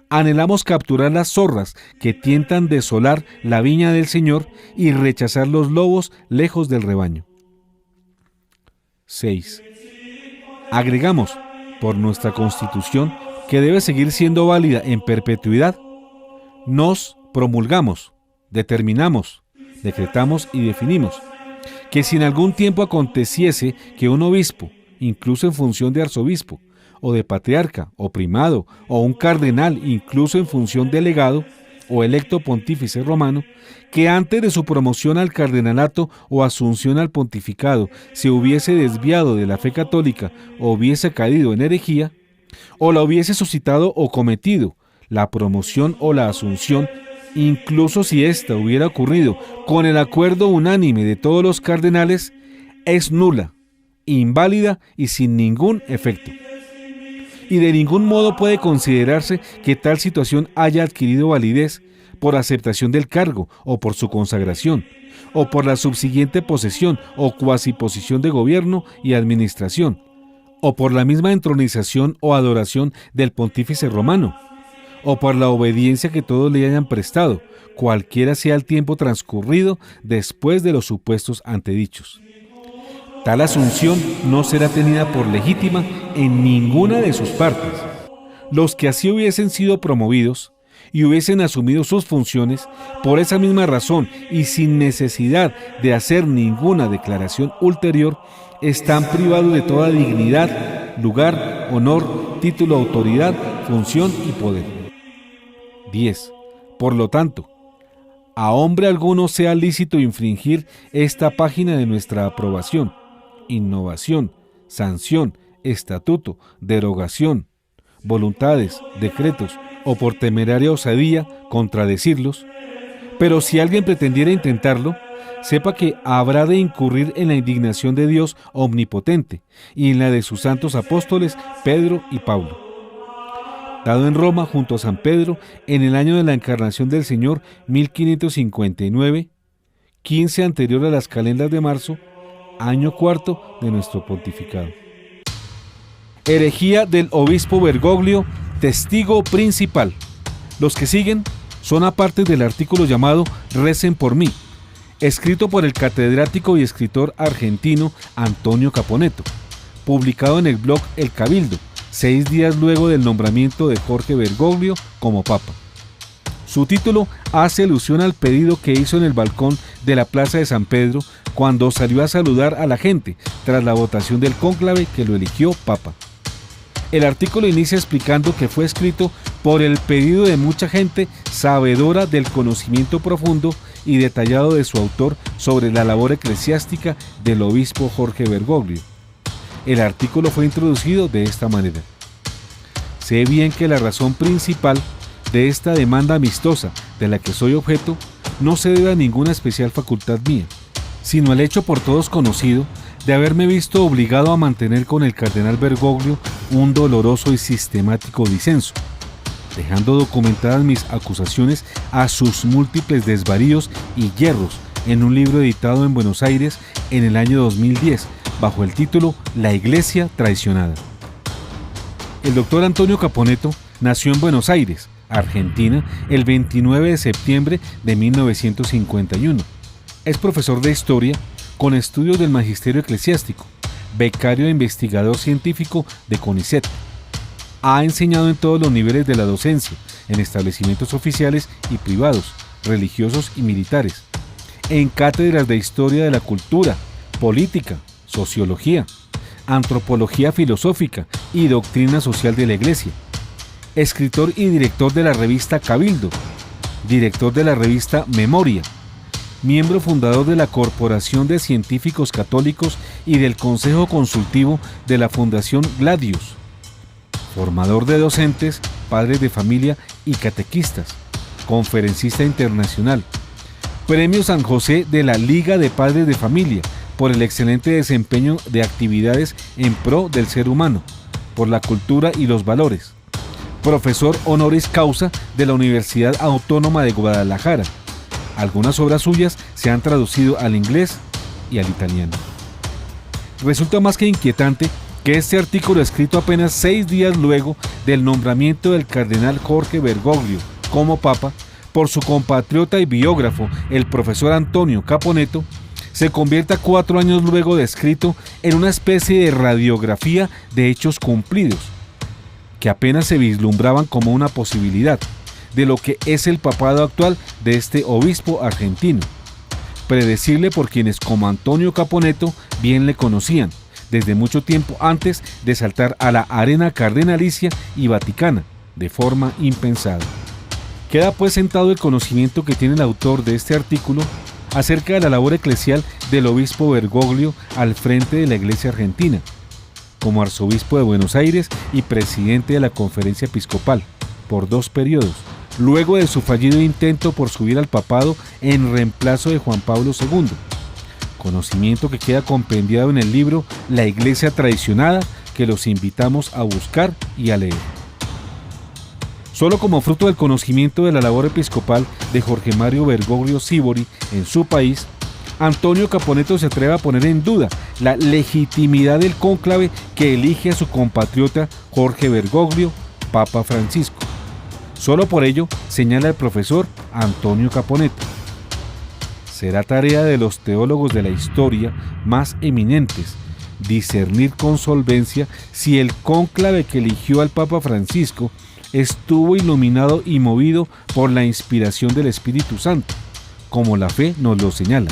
anhelamos capturar las zorras que tientan desolar la viña del Señor y rechazar los lobos lejos del rebaño. 6. Agregamos, por nuestra Constitución, que debe seguir siendo válida en perpetuidad, nos promulgamos, determinamos, decretamos y definimos que si en algún tiempo aconteciese que un obispo, incluso en función de arzobispo, o de patriarca, o primado, o un cardenal, incluso en función de legado, o electo pontífice romano, que antes de su promoción al cardenalato o asunción al pontificado se hubiese desviado de la fe católica o hubiese caído en herejía, o la hubiese suscitado o cometido la promoción o la asunción, incluso si ésta hubiera ocurrido con el acuerdo unánime de todos los cardenales, es nula, inválida y sin ningún efecto. Y de ningún modo puede considerarse que tal situación haya adquirido validez, por aceptación del cargo o por su consagración, o por la subsiguiente posesión o cuasiposición de gobierno y administración, o por la misma entronización o adoración del pontífice romano, o por la obediencia que todos le hayan prestado, cualquiera sea el tiempo transcurrido después de los supuestos antedichos. Tal asunción no será tenida por legítima en ninguna de sus partes. Los que así hubiesen sido promovidos y hubiesen asumido sus funciones, por esa misma razón y sin necesidad de hacer ninguna declaración ulterior, están privados de toda dignidad, lugar, honor, título, autoridad, función y poder. 10. Por lo tanto, a hombre alguno sea lícito infringir esta página de nuestra aprobación, innovación, sanción, estatuto, derogación, voluntades, decretos o por temeraria osadía contradecirlos, pero si alguien pretendiera intentarlo, sepa que habrá de incurrir en la indignación de Dios omnipotente y en la de sus santos apóstoles Pedro y Pablo. Dado en Roma junto a San Pedro en el año de la encarnación del Señor 1559, 15 anterior a las calendas de marzo, año cuarto de nuestro pontificado. Herejía del obispo Bergoglio, testigo principal. Los que siguen son aparte del artículo llamado Recen por mí, escrito por el catedrático y escritor argentino Antonio Caponetto, publicado en el blog El Cabildo, 6 días luego del nombramiento de Jorge Bergoglio como papa. Su título hace alusión al pedido que hizo en el balcón de la Plaza de San Pedro cuando salió a saludar a la gente tras la votación del cónclave que lo eligió papa. El artículo inicia explicando que fue escrito por el pedido de mucha gente sabedora del conocimiento profundo y detallado de su autor sobre la labor eclesiástica del obispo Jorge Bergoglio. El artículo fue introducido de esta manera. Sé bien que la razón principal de esta demanda amistosa de la que soy objeto no se debe a ninguna especial facultad mía, sino al hecho por todos conocido de haberme visto obligado a mantener con el cardenal Bergoglio un doloroso y sistemático disenso, dejando documentadas mis acusaciones a sus múltiples desvaríos y yerros en un libro editado en Buenos Aires en el año 2010, bajo el título La Iglesia Traicionada. El doctor Antonio Caponetto nació en Buenos Aires, Argentina, el 29 de septiembre de 1951. Es profesor de Historia con estudios del Magisterio Eclesiástico, becario e investigador científico de CONICET. Ha enseñado en todos los niveles de la docencia, en establecimientos oficiales y privados, religiosos y militares, en cátedras de Historia de la Cultura, Política, Sociología, Antropología Filosófica y Doctrina Social de la Iglesia. Escritor y director de la revista Cabildo, director de la revista Memoria, miembro fundador de la Corporación de Científicos Católicos y del Consejo Consultivo de la Fundación Gladius, formador de docentes, padres de familia y catequistas, conferencista internacional, Premio San José de la Liga de Padres de Familia por el excelente desempeño de actividades en pro del ser humano, por la cultura y los valores, profesor honoris causa de la Universidad Autónoma de Guadalajara. Algunas obras suyas se han traducido al inglés y al italiano. Resulta más que inquietante que este artículo, escrito apenas 6 días luego del nombramiento del cardenal Jorge Bergoglio como papa por su compatriota y biógrafo, el profesor Antonio Caponetto, se convierta 4 años luego de escrito en una especie de radiografía de hechos cumplidos, que apenas se vislumbraban como una posibilidad de lo que es el papado actual de este obispo argentino, predecible por quienes como Antonio Caponetto bien le conocían, desde mucho tiempo antes de saltar a la arena cardenalicia y vaticana, de forma impensada. Queda pues sentado el conocimiento que tiene el autor de este artículo acerca de la labor eclesial del obispo Bergoglio al frente de la Iglesia Argentina, como arzobispo de Buenos Aires y presidente de la Conferencia Episcopal, por 2 periodos, luego de su fallido intento por subir al papado en reemplazo de Juan Pablo II, conocimiento que queda compendiado en el libro La Iglesia Traicionada, que los invitamos a buscar y a leer. Solo como fruto del conocimiento de la labor episcopal de Jorge Mario Bergoglio Sívori en su país, Antonio Caponetto se atreve a poner en duda la legitimidad del cónclave que elige a su compatriota Jorge Bergoglio, Papa Francisco. Solo por ello, señala el profesor Antonio Caponetto, será tarea de los teólogos de la historia más eminentes discernir con solvencia si el cónclave que eligió al Papa Francisco estuvo iluminado y movido por la inspiración del Espíritu Santo, como la fe nos lo señala,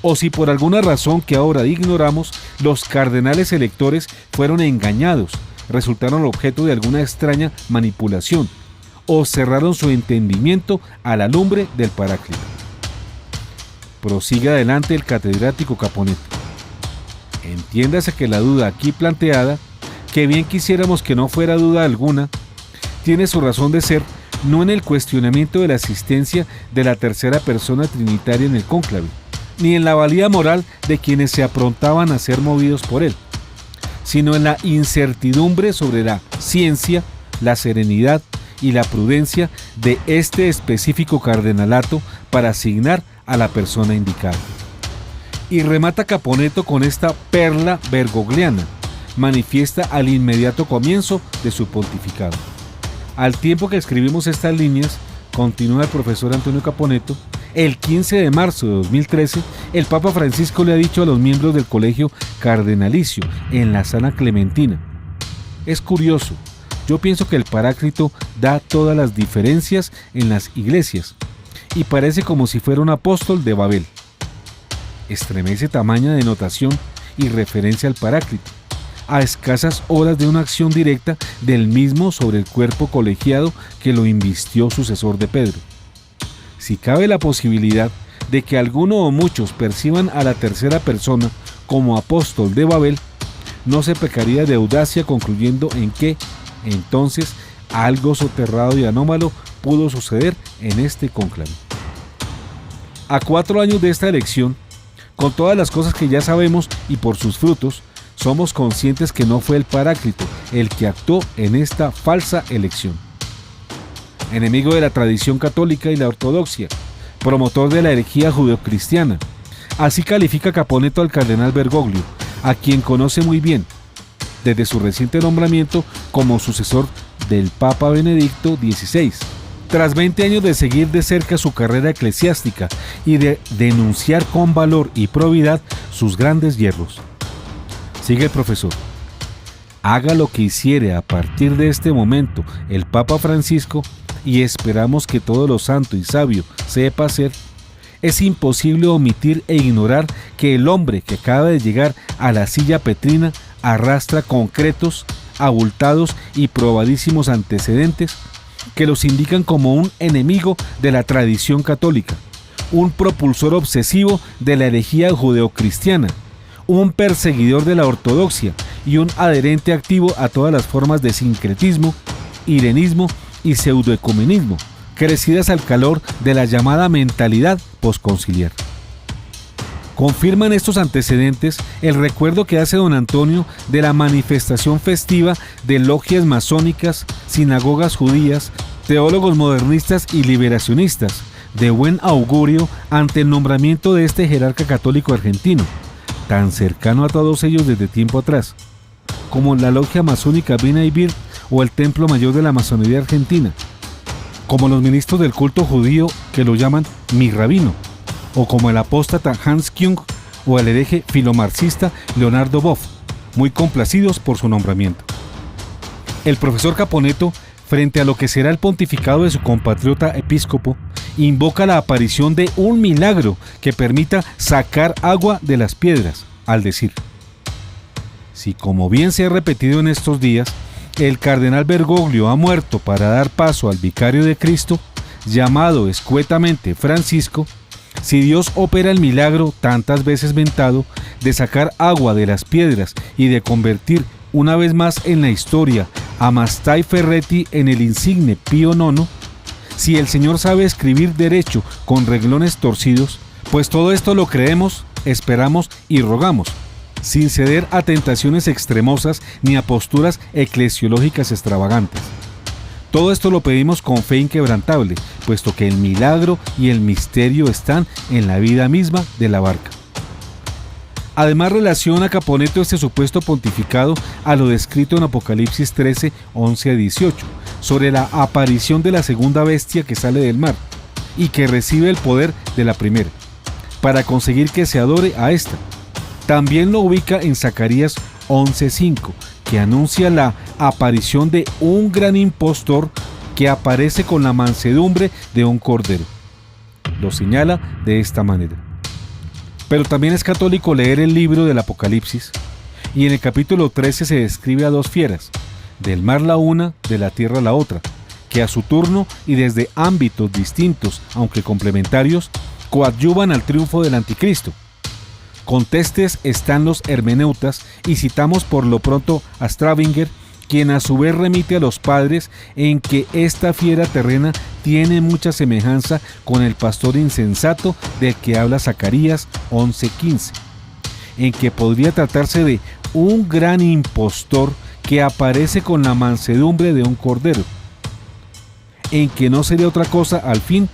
o si por alguna razón que ahora ignoramos, los cardenales electores fueron engañados, resultaron objeto de alguna extraña manipulación, o cerraron su entendimiento a la lumbre del Paráclito. Prosigue adelante el catedrático Caponetto. Entiéndase que la duda aquí planteada, que bien quisiéramos que no fuera duda alguna, tiene su razón de ser no en el cuestionamiento de la existencia de la tercera persona trinitaria en el cónclave, ni en la valía moral de quienes se aprontaban a ser movidos por él, sino en la incertidumbre sobre la ciencia, la serenidad y la prudencia de este específico cardenalato para asignar a la persona indicada. Y remata Caponetto con esta perla bergogliana, manifiesta al inmediato comienzo de su pontificado. Al tiempo que escribimos estas líneas, continúa el profesor Antonio Caponetto, el 15 de marzo de 2013, el Papa Francisco le ha dicho a los miembros del colegio cardenalicio en la Sala Clementina: es curioso, yo pienso que el Paráclito da todas las diferencias en las iglesias y parece como si fuera un apóstol de Babel. Estremece tamaña denotación y referencia al Paráclito, a escasas horas de una acción directa del mismo sobre el cuerpo colegiado que lo invistió sucesor de Pedro. Si cabe la posibilidad de que alguno o muchos perciban a la tercera persona como apóstol de Babel, no se pecaría de audacia concluyendo en que, entonces, algo soterrado y anómalo pudo suceder en este cónclave. A 4 años de esta elección, con todas las cosas que ya sabemos y por sus frutos, somos conscientes que no fue el Paráclito el que actuó en esta falsa elección. Enemigo de la tradición católica y la ortodoxia, promotor de la herejía judeocristiana, así califica Caponetto al cardenal Bergoglio, a quien conoce muy bien, desde su reciente nombramiento como sucesor del Papa Benedicto XVI, tras 20 años de seguir de cerca su carrera eclesiástica y de denunciar con valor y probidad sus grandes yerros. Sigue el profesor. Haga lo que hiciere a partir de este momento el Papa Francisco, y esperamos que todo lo santo y sabio sepa hacer, es imposible omitir e ignorar que el hombre que acaba de llegar a la silla petrina arrastra concretos, abultados y probadísimos antecedentes que los indican como un enemigo de la tradición católica, un propulsor obsesivo de la herejía judeocristiana, un perseguidor de la ortodoxia y un adherente activo a todas las formas de sincretismo, irenismo y pseudoecumenismo, crecidas al calor de la llamada mentalidad posconciliar. Confirman estos antecedentes el recuerdo que hace don Antonio de la manifestación festiva de logias masónicas, sinagogas judías, teólogos modernistas y liberacionistas, de buen augurio ante el nombramiento de este jerarca católico argentino, tan cercano a todos ellos desde tiempo atrás, como la logia masónica Bina y Bir o el Templo Mayor de la Masonería Argentina, como los ministros del culto judío que lo llaman mi rabino, o como el apóstata Hans Küng o el hereje filomarxista Leonardo Boff, muy complacidos por su nombramiento. El profesor Caponetto, frente a lo que será el pontificado de su compatriota episcopo, invoca la aparición de un milagro que permita sacar agua de las piedras, al decir: si, como bien se ha repetido en estos días, el cardenal Bergoglio ha muerto para dar paso al vicario de Cristo, llamado escuetamente Francisco, si Dios opera el milagro tantas veces mentado de sacar agua de las piedras y de convertir una vez más en la historia a Mastai Ferretti en el insigne Pío IX, si el Señor sabe escribir derecho con renglones torcidos, pues todo esto lo creemos, esperamos y rogamos, sin ceder a tentaciones extremosas ni a posturas eclesiológicas extravagantes. Todo esto lo pedimos con fe inquebrantable, puesto que el milagro y el misterio están en la vida misma de la barca. Además relaciona Caponetto este supuesto pontificado a lo descrito en Apocalipsis 13, 11 a 18, sobre la aparición de la segunda bestia que sale del mar y que recibe el poder de la primera, para conseguir que se adore a esta. También lo ubica en Zacarías 11:5, que anuncia la aparición de un gran impostor que aparece con la mansedumbre de un cordero. Lo señala de esta manera. Pero también es católico leer el libro del Apocalipsis, y en el capítulo 13 se describe a dos fieras, del mar la una, de la tierra la otra, que a su turno y desde ámbitos distintos, aunque complementarios, coadyuvan al triunfo del anticristo. Contestes están los hermeneutas y citamos por lo pronto a Stavanger, quien a su vez remite a los padres en que esta fiera terrena tiene mucha semejanza con el pastor insensato del que habla Zacarías 11:15, en que podría tratarse de un gran impostor que aparece con la mansedumbre de un cordero, en que no sería otra cosa al fin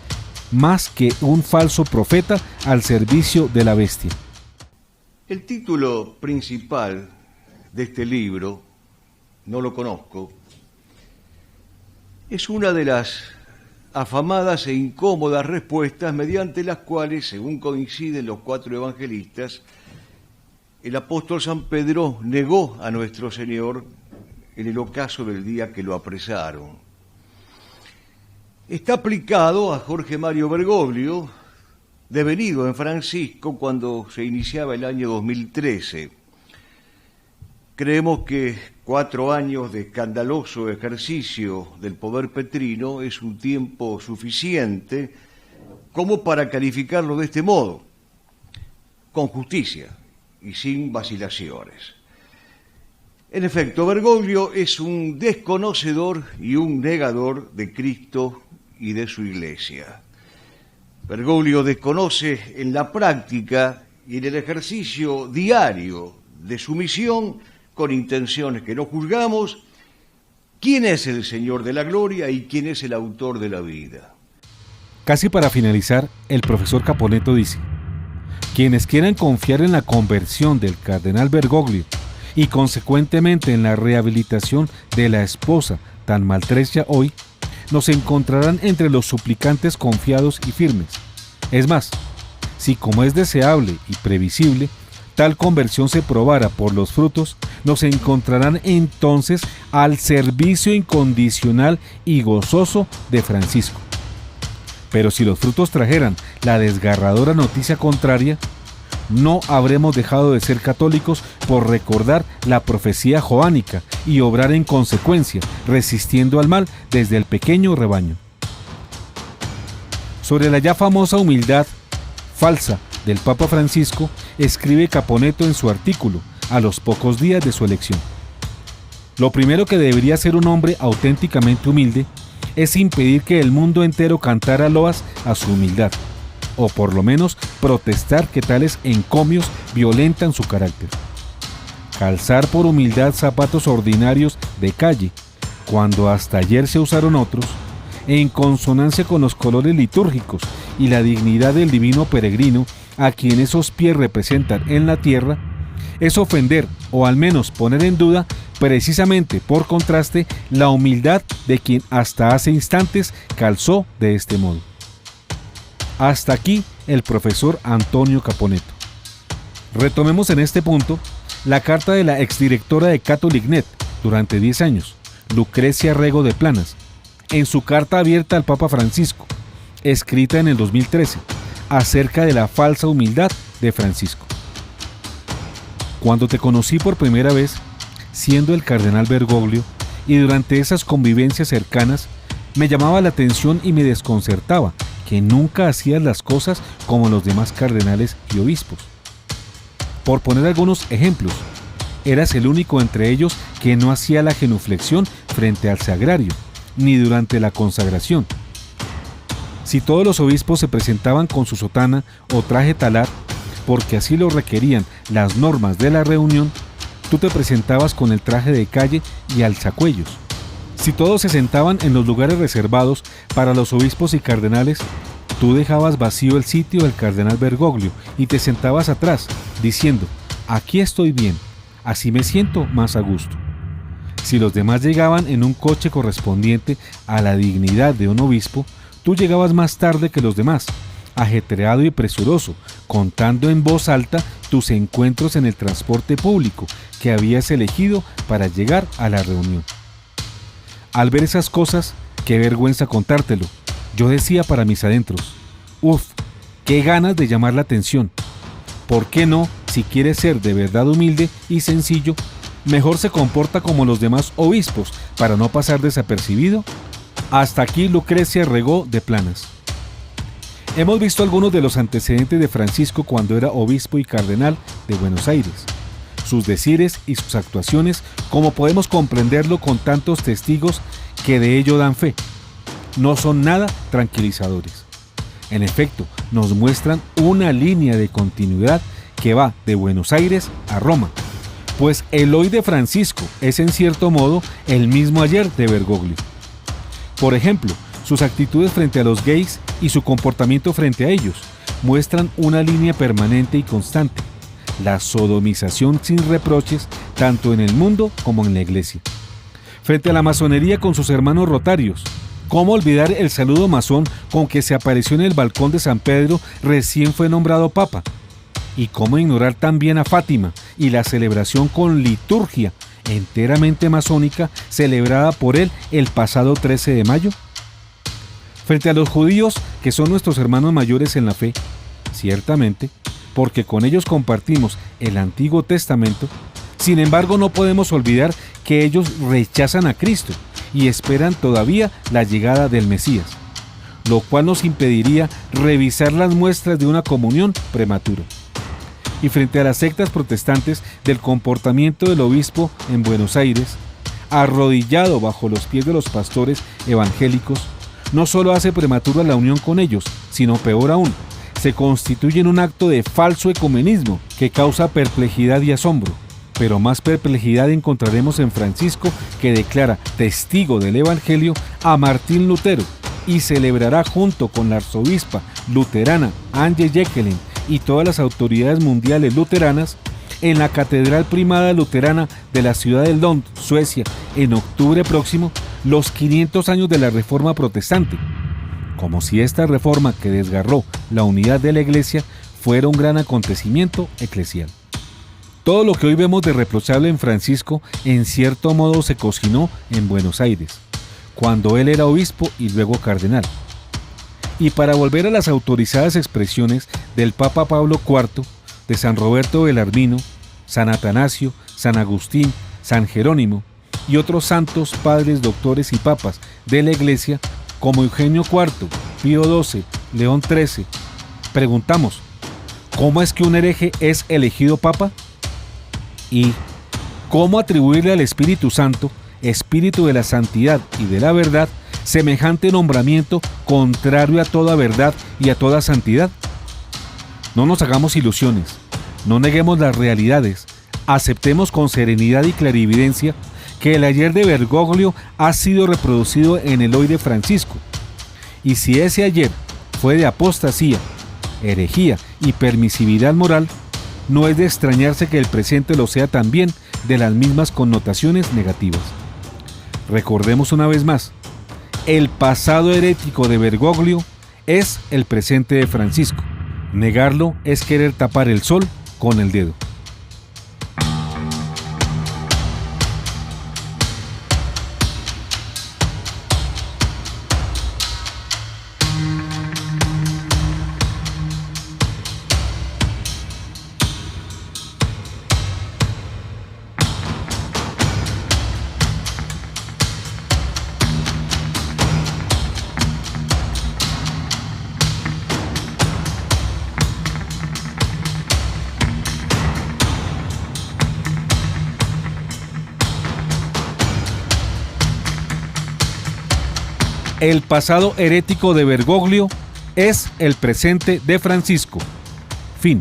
más que un falso profeta al servicio de la bestia. El título principal de este libro, no lo conozco, es una de las afamadas e incómodas respuestas mediante las cuales, según coinciden los cuatro evangelistas, el apóstol San Pedro negó a nuestro Señor en el ocaso del día que lo apresaron. Está aplicado a Jorge Mario Bergoglio, devenido en Francisco cuando se iniciaba el año 2013. Creemos que 4 años de escandaloso ejercicio del poder petrino es un tiempo suficiente como para calificarlo de este modo, con justicia y sin vacilaciones. En efecto, Bergoglio es un desconocedor y un negador de Cristo y de su Iglesia. Bergoglio desconoce en la práctica y en el ejercicio diario de su misión, con intenciones que no juzgamos, quién es el Señor de la gloria y quién es el autor de la vida. Casi para finalizar, el profesor Caponetto dice: quienes quieran confiar en la conversión del cardenal Bergoglio y consecuentemente en la rehabilitación de la esposa tan maltrecha hoy, nos encontrarán entre los suplicantes confiados y firmes. Es más, si como es deseable y previsible, tal conversión se probara por los frutos, nos encontrarán entonces al servicio incondicional y gozoso de Francisco. Pero si los frutos trajeran la desgarradora noticia contraria, no habremos dejado de ser católicos por recordar la profecía joánica y obrar en consecuencia, resistiendo al mal desde el pequeño rebaño. Sobre la ya famosa humildad falsa del Papa Francisco, escribe Caponetto en su artículo, a los pocos días de su elección. Lo primero que debería hacer un hombre auténticamente humilde es impedir que el mundo entero cantara loas a su humildad, o por lo menos protestar que tales encomios violentan su carácter. Calzar por humildad zapatos ordinarios de calle, cuando hasta ayer se usaron otros, en consonancia con los colores litúrgicos y la dignidad del divino peregrino a quien esos pies representan en la tierra, es ofender o al menos poner en duda, precisamente por contraste, la humildad de quien hasta hace instantes calzó de este modo. Hasta aquí el profesor Antonio Caponetto. Retomemos en este punto la carta de la exdirectora de CatholicNet durante 10 años, Lucrecia Rego de Planas, en su carta abierta al Papa Francisco, escrita en el 2013, acerca de la falsa humildad de Francisco. Cuando te conocí por primera vez, siendo el cardenal Bergoglio, y durante esas convivencias cercanas, me llamaba la atención y me desconcertaba que nunca hacías las cosas como los demás cardenales y obispos. Por poner algunos ejemplos, eras el único entre ellos que no hacía la genuflexión frente al sagrario, ni durante la consagración. Si todos los obispos se presentaban con su sotana o traje talar, porque así lo requerían las normas de la reunión, tú te presentabas con el traje de calle y alzacuellos, Si todos se sentaban en los lugares reservados para los obispos y cardenales, tú dejabas vacío el sitio del cardenal Bergoglio y te sentabas atrás, diciendo: aquí estoy bien, así me siento más a gusto. Si los demás llegaban en un coche correspondiente a la dignidad de un obispo, tú llegabas más tarde que los demás, ajetreado y presuroso, contando en voz alta tus encuentros en el transporte público que habías elegido para llegar a la reunión. Al ver esas cosas, qué vergüenza contártelo, yo decía para mis adentros: uf, qué ganas de llamar la atención. ¿Por qué no, si quiere ser de verdad humilde y sencillo, mejor se comporta como los demás obispos para no pasar desapercibido? Hasta aquí Lucrecia Regó de Planas. Hemos visto algunos de los antecedentes de Francisco cuando era obispo y cardenal de Buenos Aires, sus decires y sus actuaciones, como podemos comprenderlo con tantos testigos que de ello dan fe. No son nada tranquilizadores. En efecto, nos muestran una línea de continuidad que va de Buenos Aires a Roma, pues el hoy de Francisco es en cierto modo el mismo ayer de Bergoglio. Por ejemplo, sus actitudes frente a los gays y su comportamiento frente a ellos muestran una línea permanente y constante: la sodomización sin reproches tanto en el mundo como en la iglesia. Frente a la masonería con sus hermanos rotarios, ¿cómo olvidar el saludo masón con que se apareció en el balcón de San Pedro recién fue nombrado papa? ¿Y cómo ignorar también a Fátima y la celebración con liturgia enteramente masónica celebrada por él el pasado 13 de mayo? Frente a los judíos, que son nuestros hermanos mayores en la fe, ciertamente, porque con ellos compartimos el Antiguo Testamento, sin embargo no podemos olvidar que ellos rechazan a Cristo y esperan todavía la llegada del Mesías, lo cual nos impediría revisar las muestras de una comunión prematura. Y frente a las sectas protestantes del comportamiento del obispo en Buenos Aires, arrodillado bajo los pies de los pastores evangélicos, no solo hace prematura la unión con ellos, sino peor aún, se constituye en un acto de falso ecumenismo que causa perplejidad y asombro. Pero más perplejidad encontraremos en Francisco, que declara testigo del Evangelio a Martín Lutero y celebrará junto con la arzobispa luterana Ange Jeckelin y todas las autoridades mundiales luteranas en la Catedral Primada Luterana de la ciudad de Lund, Suecia, en octubre próximo, los 500 años de la Reforma Protestante, como si esta reforma que desgarró la unidad de la Iglesia fuera un gran acontecimiento eclesial. Todo lo que hoy vemos de reprochable en Francisco en cierto modo se cocinó en Buenos Aires, cuando él era obispo y luego cardenal. Y para volver a las autorizadas expresiones del Papa Pablo IV, de San Roberto Belarmino, San Atanasio, San Agustín, San Jerónimo y otros santos, padres, doctores y papas de la Iglesia, como Eugenio IV, Pío XII, León XIII, preguntamos: ¿cómo es que un hereje es elegido papa? ¿Y cómo atribuirle al Espíritu Santo, Espíritu de la santidad y de la verdad, semejante nombramiento contrario a toda verdad y a toda santidad? No nos hagamos ilusiones, no neguemos las realidades, aceptemos con serenidad y clarividencia que el ayer de Bergoglio ha sido reproducido en el hoy de Francisco. Y si ese ayer fue de apostasía, herejía y permisividad moral, no es de extrañarse que el presente lo sea también de las mismas connotaciones negativas. Recordemos una vez más, el pasado herético de Bergoglio es el presente de Francisco. Negarlo es querer tapar el sol con el dedo. El pasado herético de Bergoglio es el presente de Francisco. Fin.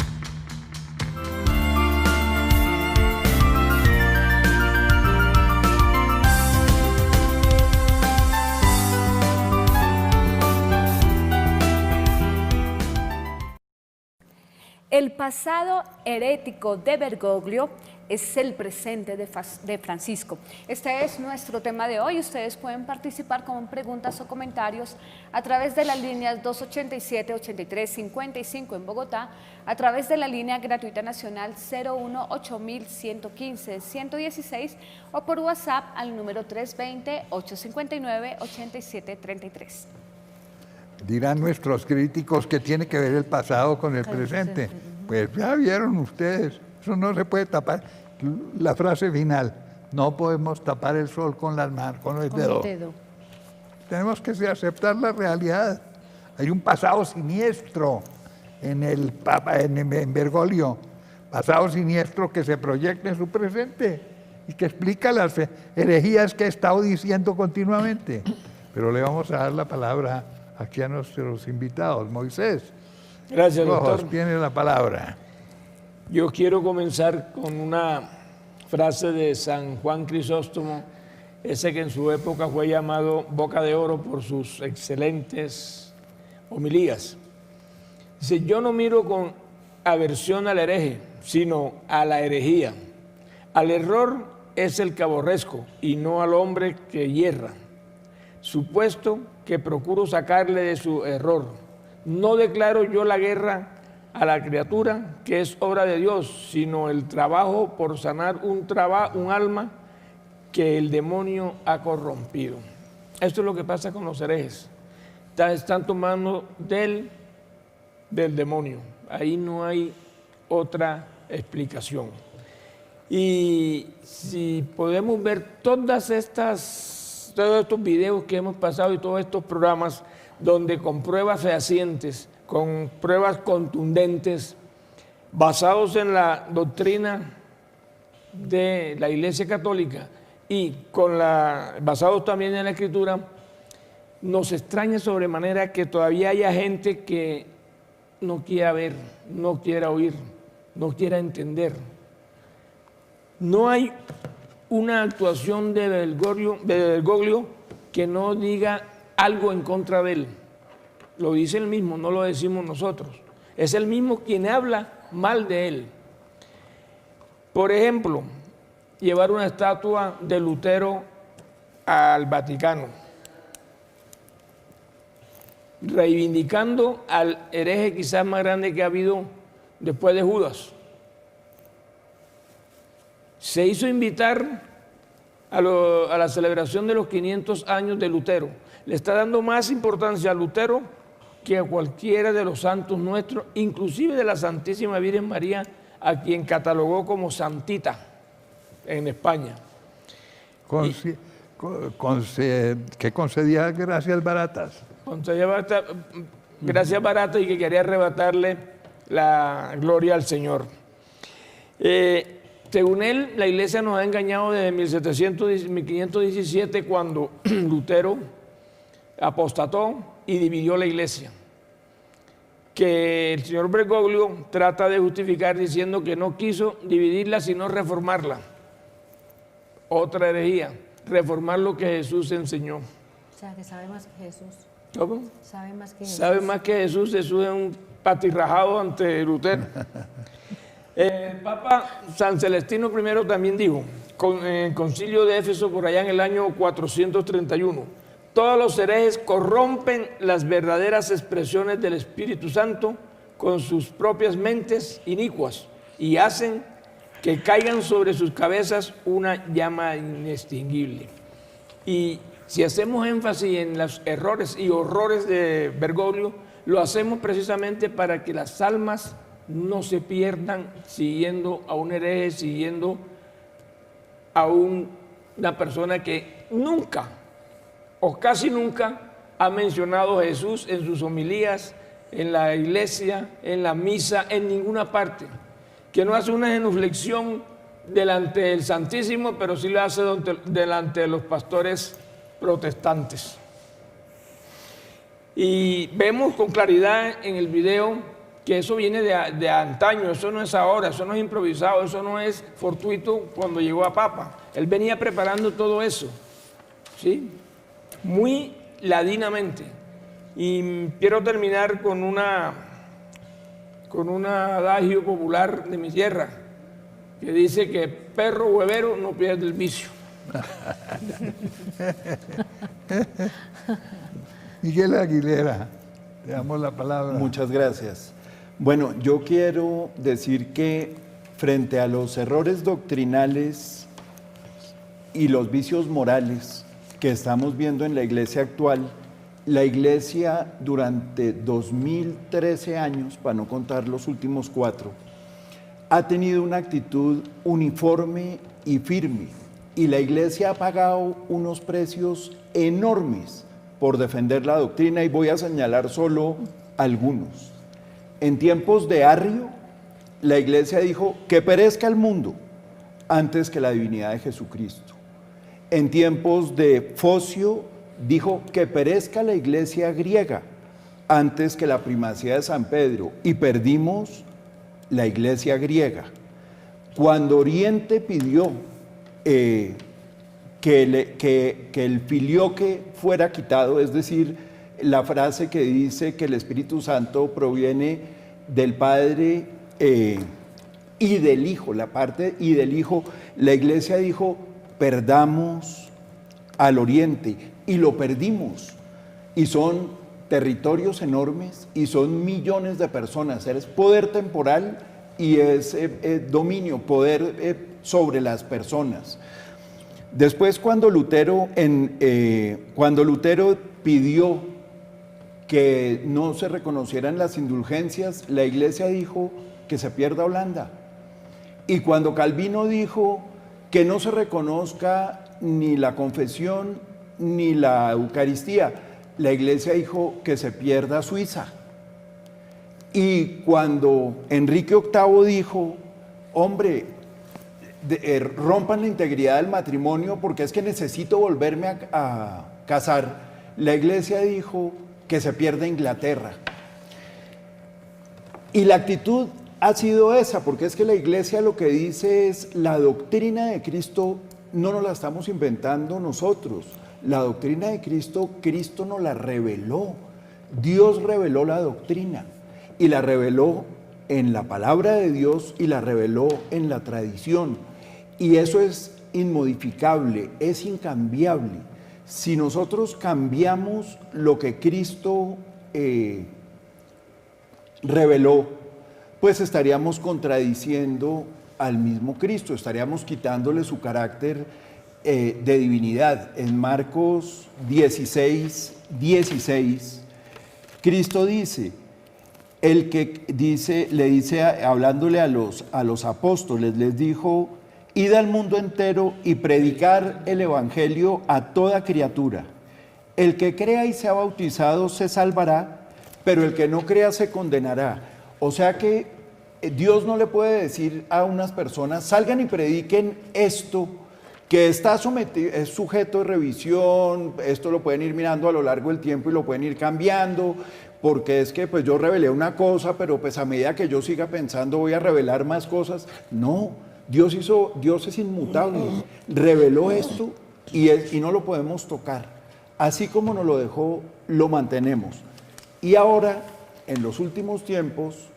El pasado herético de Bergoglio es el presente de Francisco. Este es nuestro tema de hoy. Ustedes pueden participar con preguntas o comentarios a través de las líneas 287-8355 en Bogotá, a través de la línea gratuita nacional 01-8115-116 o por WhatsApp al número 320-859-8733. Dirán nuestros críticos que tiene que ver el pasado con el presente. Pues ya vieron ustedes, eso no se puede tapar. La frase final, no podemos tapar el sol con las manos, con el dedo. Tenemos que aceptar la realidad. Hay un pasado siniestro en el Papa, en Bergoglio, pasado siniestro que se proyecta en su presente y que explica las herejías que he estado diciendo continuamente. Pero le vamos a dar la palabra aquí a nuestros invitados. Moisés. Gracias, doctor. Tiene la palabra. Yo quiero comenzar con una frase de San Juan Crisóstomo, ese que en su época fue llamado Boca de Oro por sus excelentes homilías. Dice, yo no miro con aversión al hereje, sino a la herejía. Al error es el que aborrezco y no al hombre que yerra. Supuesto que procuro sacarle de su error. No declaro yo la guerra a la criatura, que es obra de Dios, sino el trabajo por sanar un alma que el demonio ha corrompido. Esto es lo que pasa con los herejes. Están tomando del demonio. Ahí no hay otra explicación. Y si podemos ver todos estos videos que hemos pasado y todos estos programas donde con pruebas fehacientes, con pruebas contundentes, basados en la doctrina de la Iglesia Católica y basados también en la Escritura, nos extraña sobremanera que todavía haya gente que no quiera ver, no quiera oír, no quiera entender. No hay una actuación de Bergoglio que no diga algo en contra de él. Lo dice él mismo, no lo decimos nosotros. Es él mismo quien habla mal de él. Por ejemplo, llevar una estatua de Lutero al Vaticano, reivindicando al hereje quizás más grande que ha habido después de Judas. Se hizo invitar a la celebración de los 500 años de Lutero. Le está dando más importancia a Lutero que a cualquiera de los santos nuestros, inclusive de la Santísima Virgen María, a quien catalogó como santita en España. Que concedía gracias baratas. Concedía gracias baratas y que quería arrebatarle la gloria al Señor. Según él, la Iglesia nos ha engañado desde 1517, cuando Lutero apostató y dividió la Iglesia. Que el señor Bergoglio trata de justificar diciendo que no quiso dividirla, sino reformarla. Otra herejía, reformar lo que Jesús enseñó. O sea, que sabe más que Jesús. ¿Cómo? Sabe más que Jesús. Sabe más que Jesús. Jesús es un patirrajado ante Lutero. El Papa San Celestino I también dijo, en el concilio de Éfeso por allá en el año 431, todos los herejes corrompen las verdaderas expresiones del Espíritu Santo con sus propias mentes inicuas y hacen que caigan sobre sus cabezas una llama inextinguible. Y si hacemos énfasis en los errores y horrores de Bergoglio, lo hacemos precisamente para que las almas no se pierdan siguiendo a un hereje, siguiendo a una persona que nunca o casi nunca ha mencionado a Jesús en sus homilías, en la iglesia, en la misa, en ninguna parte, que no hace una genuflexión delante del Santísimo, pero sí lo hace delante de los pastores protestantes. Y vemos con claridad en el video que eso viene de antaño, eso no es ahora, eso no es improvisado, eso no es fortuito cuando llegó a Papa. Él venía preparando todo eso, ¿sí? Muy ladinamente. Y quiero terminar con una con un adagio popular de mi tierra que dice que perro huevero no pierde el vicio. Miguel Aguilera, te damos la palabra. Muchas gracias. Bueno, yo quiero decir que frente a los errores doctrinales y los vicios morales que estamos viendo en la iglesia actual, la iglesia durante 2013 años, para no contar los últimos 4, ha tenido una actitud uniforme y firme, y la iglesia ha pagado unos precios enormes por defender la doctrina, y voy a señalar solo algunos. En tiempos de Arrio, la iglesia dijo que perezca el mundo antes que la divinidad de Jesucristo. En tiempos de Focio, dijo que perezca la iglesia griega antes que la primacía de San Pedro, y perdimos la iglesia griega. Cuando Oriente pidió que el filioque fuera quitado, es decir, la frase que dice que el Espíritu Santo proviene del Padre y del Hijo, la parte y del Hijo, la iglesia dijo, perdamos al Oriente, y lo perdimos, y son territorios enormes, y son millones de personas, es poder temporal y es dominio, poder sobre las personas. Después, cuando Lutero pidió que no se reconocieran las indulgencias, la iglesia dijo que se pierda Holanda. Y cuando Calvino dijo que no se reconozca ni la confesión ni la Eucaristía, la iglesia dijo que se pierda Suiza. Y cuando Enrique VIII dijo, hombre, rompan la integridad del matrimonio porque es que necesito volverme a casar, la iglesia dijo que se pierda Inglaterra. Y la actitud ha sido esa, porque es que la iglesia lo que dice es, la doctrina de Cristo no nos la estamos inventando nosotros, la doctrina de Cristo, Cristo nos la reveló, Dios reveló la doctrina, y la reveló en la palabra de Dios y la reveló en la tradición, y eso es inmodificable, es incambiable. Si nosotros cambiamos lo que Cristo reveló, pues estaríamos contradiciendo al mismo Cristo, estaríamos quitándole su carácter de divinidad. En Marcos 16, Cristo dice, el que dice, le dice, hablándole a los apóstoles, les dijo, id al mundo entero y predicar el evangelio a toda criatura. El que crea y sea bautizado se salvará, pero el que no crea se condenará. O sea que Dios no le puede decir a unas personas, salgan y prediquen esto, que está sometido, es sujeto de revisión, esto lo pueden ir mirando a lo largo del tiempo y lo pueden ir cambiando, porque es que pues yo revelé una cosa, pero pues a medida que yo siga pensando voy a revelar más cosas. No, Dios es inmutable, reveló esto y no lo podemos tocar. Así como nos lo dejó, lo mantenemos. Y ahora, en los últimos tiempos,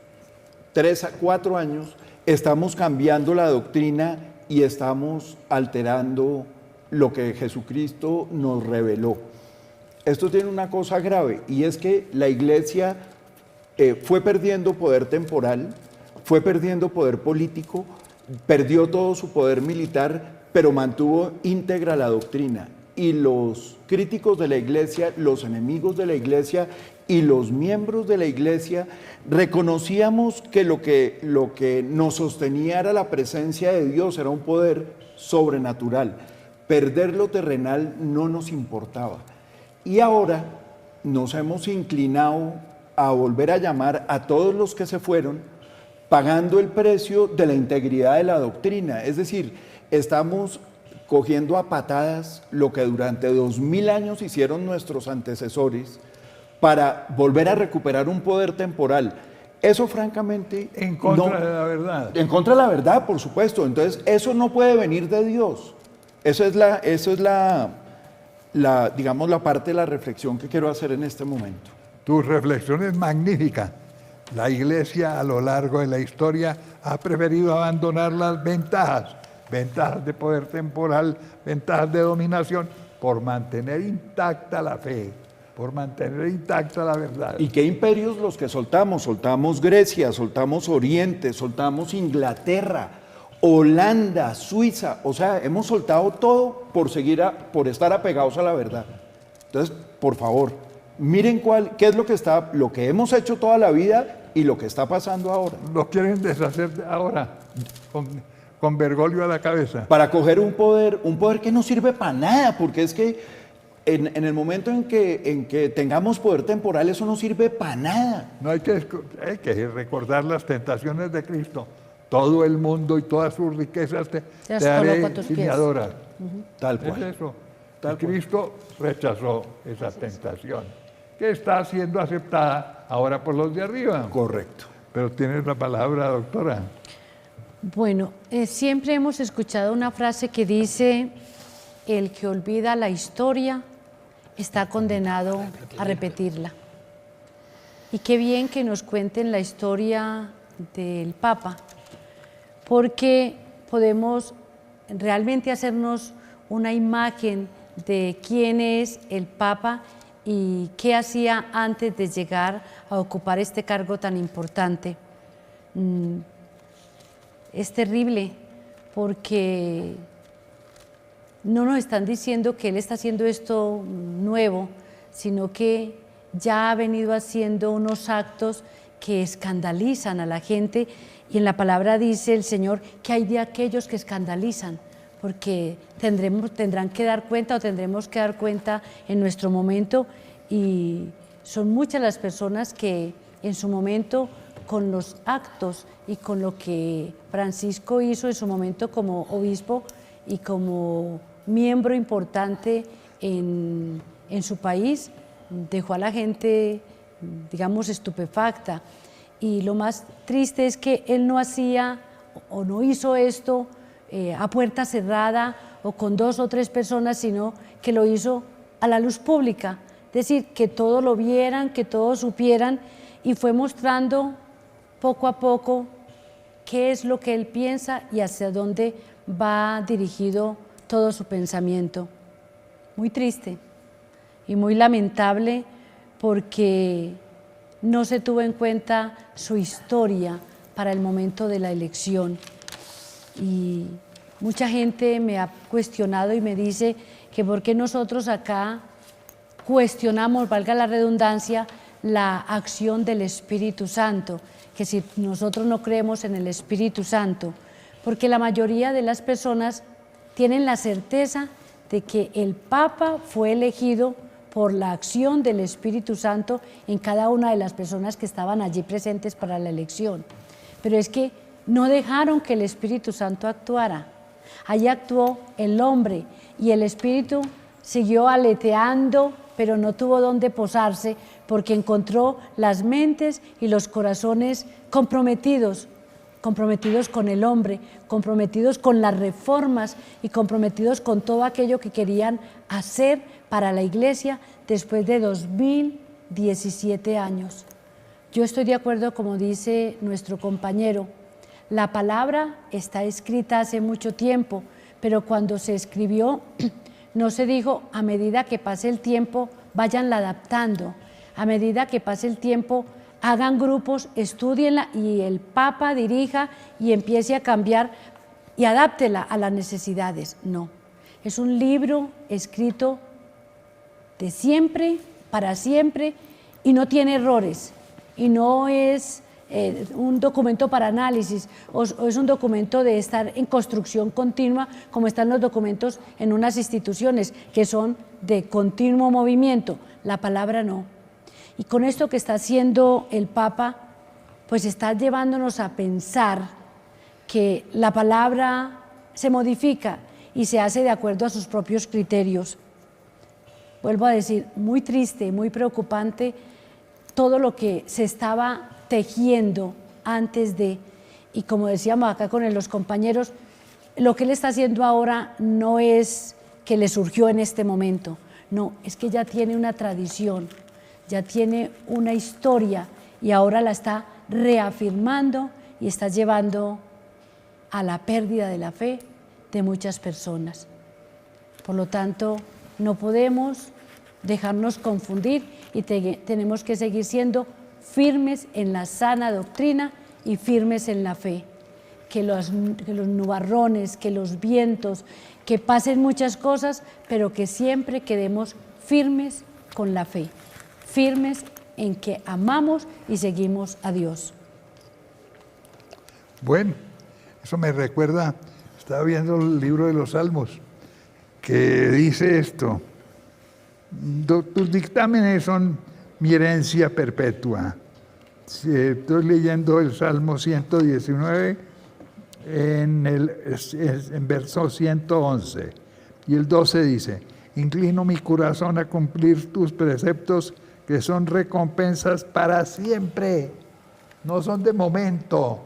3 a 4 años, estamos cambiando la doctrina y estamos alterando lo que Jesucristo nos reveló. Esto tiene una cosa grave, y es que la iglesia fue perdiendo poder temporal, fue perdiendo poder político, perdió todo su poder militar, pero mantuvo íntegra la doctrina. Y los críticos de la iglesia, los enemigos de la iglesia y los miembros de la iglesia reconocíamos que lo que nos sostenía era la presencia de Dios, era un poder sobrenatural. Perder lo terrenal no nos importaba. Y ahora nos hemos inclinado a volver a llamar a todos los que se fueron, pagando el precio de la integridad de la doctrina. Es decir, estamos cogiendo a patadas lo que durante 2000 años hicieron nuestros antecesores para volver a recuperar un poder temporal. Eso francamente... En contra de la verdad. En contra de la verdad, por supuesto. Entonces, eso no puede venir de Dios. Eso es digamos, la parte de la reflexión que quiero hacer en este momento. Tu reflexión es magnífica, La Iglesia a lo largo de la historia ha preferido abandonar las ventajas de poder temporal, ventajas de dominación, por mantener intacta la fe, por mantener intacta la verdad. ¿Y qué imperios los que soltamos? Soltamos Grecia, soltamos Oriente, soltamos Inglaterra, Holanda, Suiza, o sea, hemos soltado todo por estar apegados a la verdad. Entonces, por favor, miren qué es lo que hemos hecho toda la vida y lo que está pasando ahora. Lo quieren deshacer ahora, con Bergoglio a la cabeza. Para coger un poder que no sirve para nada, porque es que en el momento en que tengamos poder temporal, eso no sirve para nada. No hay que recordar las tentaciones de Cristo. Todo el mundo y todas sus riquezas te haré y me adoras. Tal cual. Es eso. Cristo rechazó esa tentación, que está siendo aceptada ahora por los de arriba. Correcto. Pero tienes la palabra, doctora. Bueno, siempre hemos escuchado una frase que dice: el que olvida la historia está condenado a repetirla. Y qué bien que nos cuenten la historia del Papa, porque podemos realmente hacernos una imagen de quién es el Papa y qué hacía antes de llegar a ocupar este cargo tan importante. Es terrible porque no nos están diciendo que él está haciendo esto nuevo, sino que ya ha venido haciendo unos actos que escandalizan a la gente, y en la palabra dice el Señor que hay de aquellos que escandalizan, porque tendrán que dar cuenta o tendremos que dar cuenta en nuestro momento, y son muchas las personas que en su momento, con los actos y con lo que Francisco hizo en su momento como obispo y como miembro importante en su país, dejó a la gente, digamos, estupefacta. Y lo más triste es que él no hacía o no hizo esto a puerta cerrada o con 2 o 3 personas, sino que lo hizo a la luz pública, es decir, que todos lo vieran, que todos supieran, y fue mostrando poco a poco qué es lo que él piensa y hacia dónde va dirigido todo su pensamiento. Muy triste y muy lamentable, porque no se tuvo en cuenta su historia para el momento de la elección. Y mucha gente me ha cuestionado y me dice que por qué nosotros acá cuestionamos, valga la redundancia, la acción del Espíritu Santo, que si nosotros no creemos en el Espíritu Santo, porque la mayoría de las personas tienen la certeza de que el Papa fue elegido por la acción del Espíritu Santo en cada una de las personas que estaban allí presentes para la elección. Pero es que no dejaron que el Espíritu Santo actuara. Allí actuó el hombre y el Espíritu siguió aleteando, pero no tuvo dónde posarse, porque encontró las mentes y los corazones comprometidos con el hombre, comprometidos con las reformas y comprometidos con todo aquello que querían hacer para la Iglesia después de 2017 años. Yo estoy de acuerdo, como dice nuestro compañero, la palabra está escrita hace mucho tiempo, pero cuando se escribió no se dijo: a medida que pase el tiempo váyanla adaptando, a medida que pase el tiempo hagan grupos, estudienla y el Papa dirija y empiece a cambiar y adáptela a las necesidades. No, es un libro escrito de siempre, para siempre, y no tiene errores, y no es un documento para análisis o es un documento de estar en construcción continua, como están los documentos en unas instituciones que son de continuo movimiento. La palabra no. Y con esto que está haciendo el Papa, pues está llevándonos a pensar que la palabra se modifica y se hace de acuerdo a sus propios criterios. Vuelvo a decir, muy triste, muy preocupante todo lo que se estaba tejiendo antes de, y como decíamos acá con los compañeros, lo que él está haciendo ahora no es que le surgió en este momento, no, es que ya tiene una tradición, ya tiene una historia y ahora la está reafirmando y está llevando a la pérdida de la fe de muchas personas. Por lo tanto, no podemos dejarnos confundir y tenemos que seguir siendo firmes en la sana doctrina y firmes en la fe. Que los nubarrones, que los vientos, que pasen muchas cosas, pero que siempre quedemos firmes con la fe, firmes en que amamos y seguimos a Dios. Bueno, eso me recuerda, estaba viendo el libro de los Salmos, que dice esto: tus dictámenes son mi herencia perpetua. Estoy leyendo el Salmo 119 en verso 111, y el 12 dice: inclino mi corazón a cumplir tus preceptos, que son recompensas para siempre, no son de momento.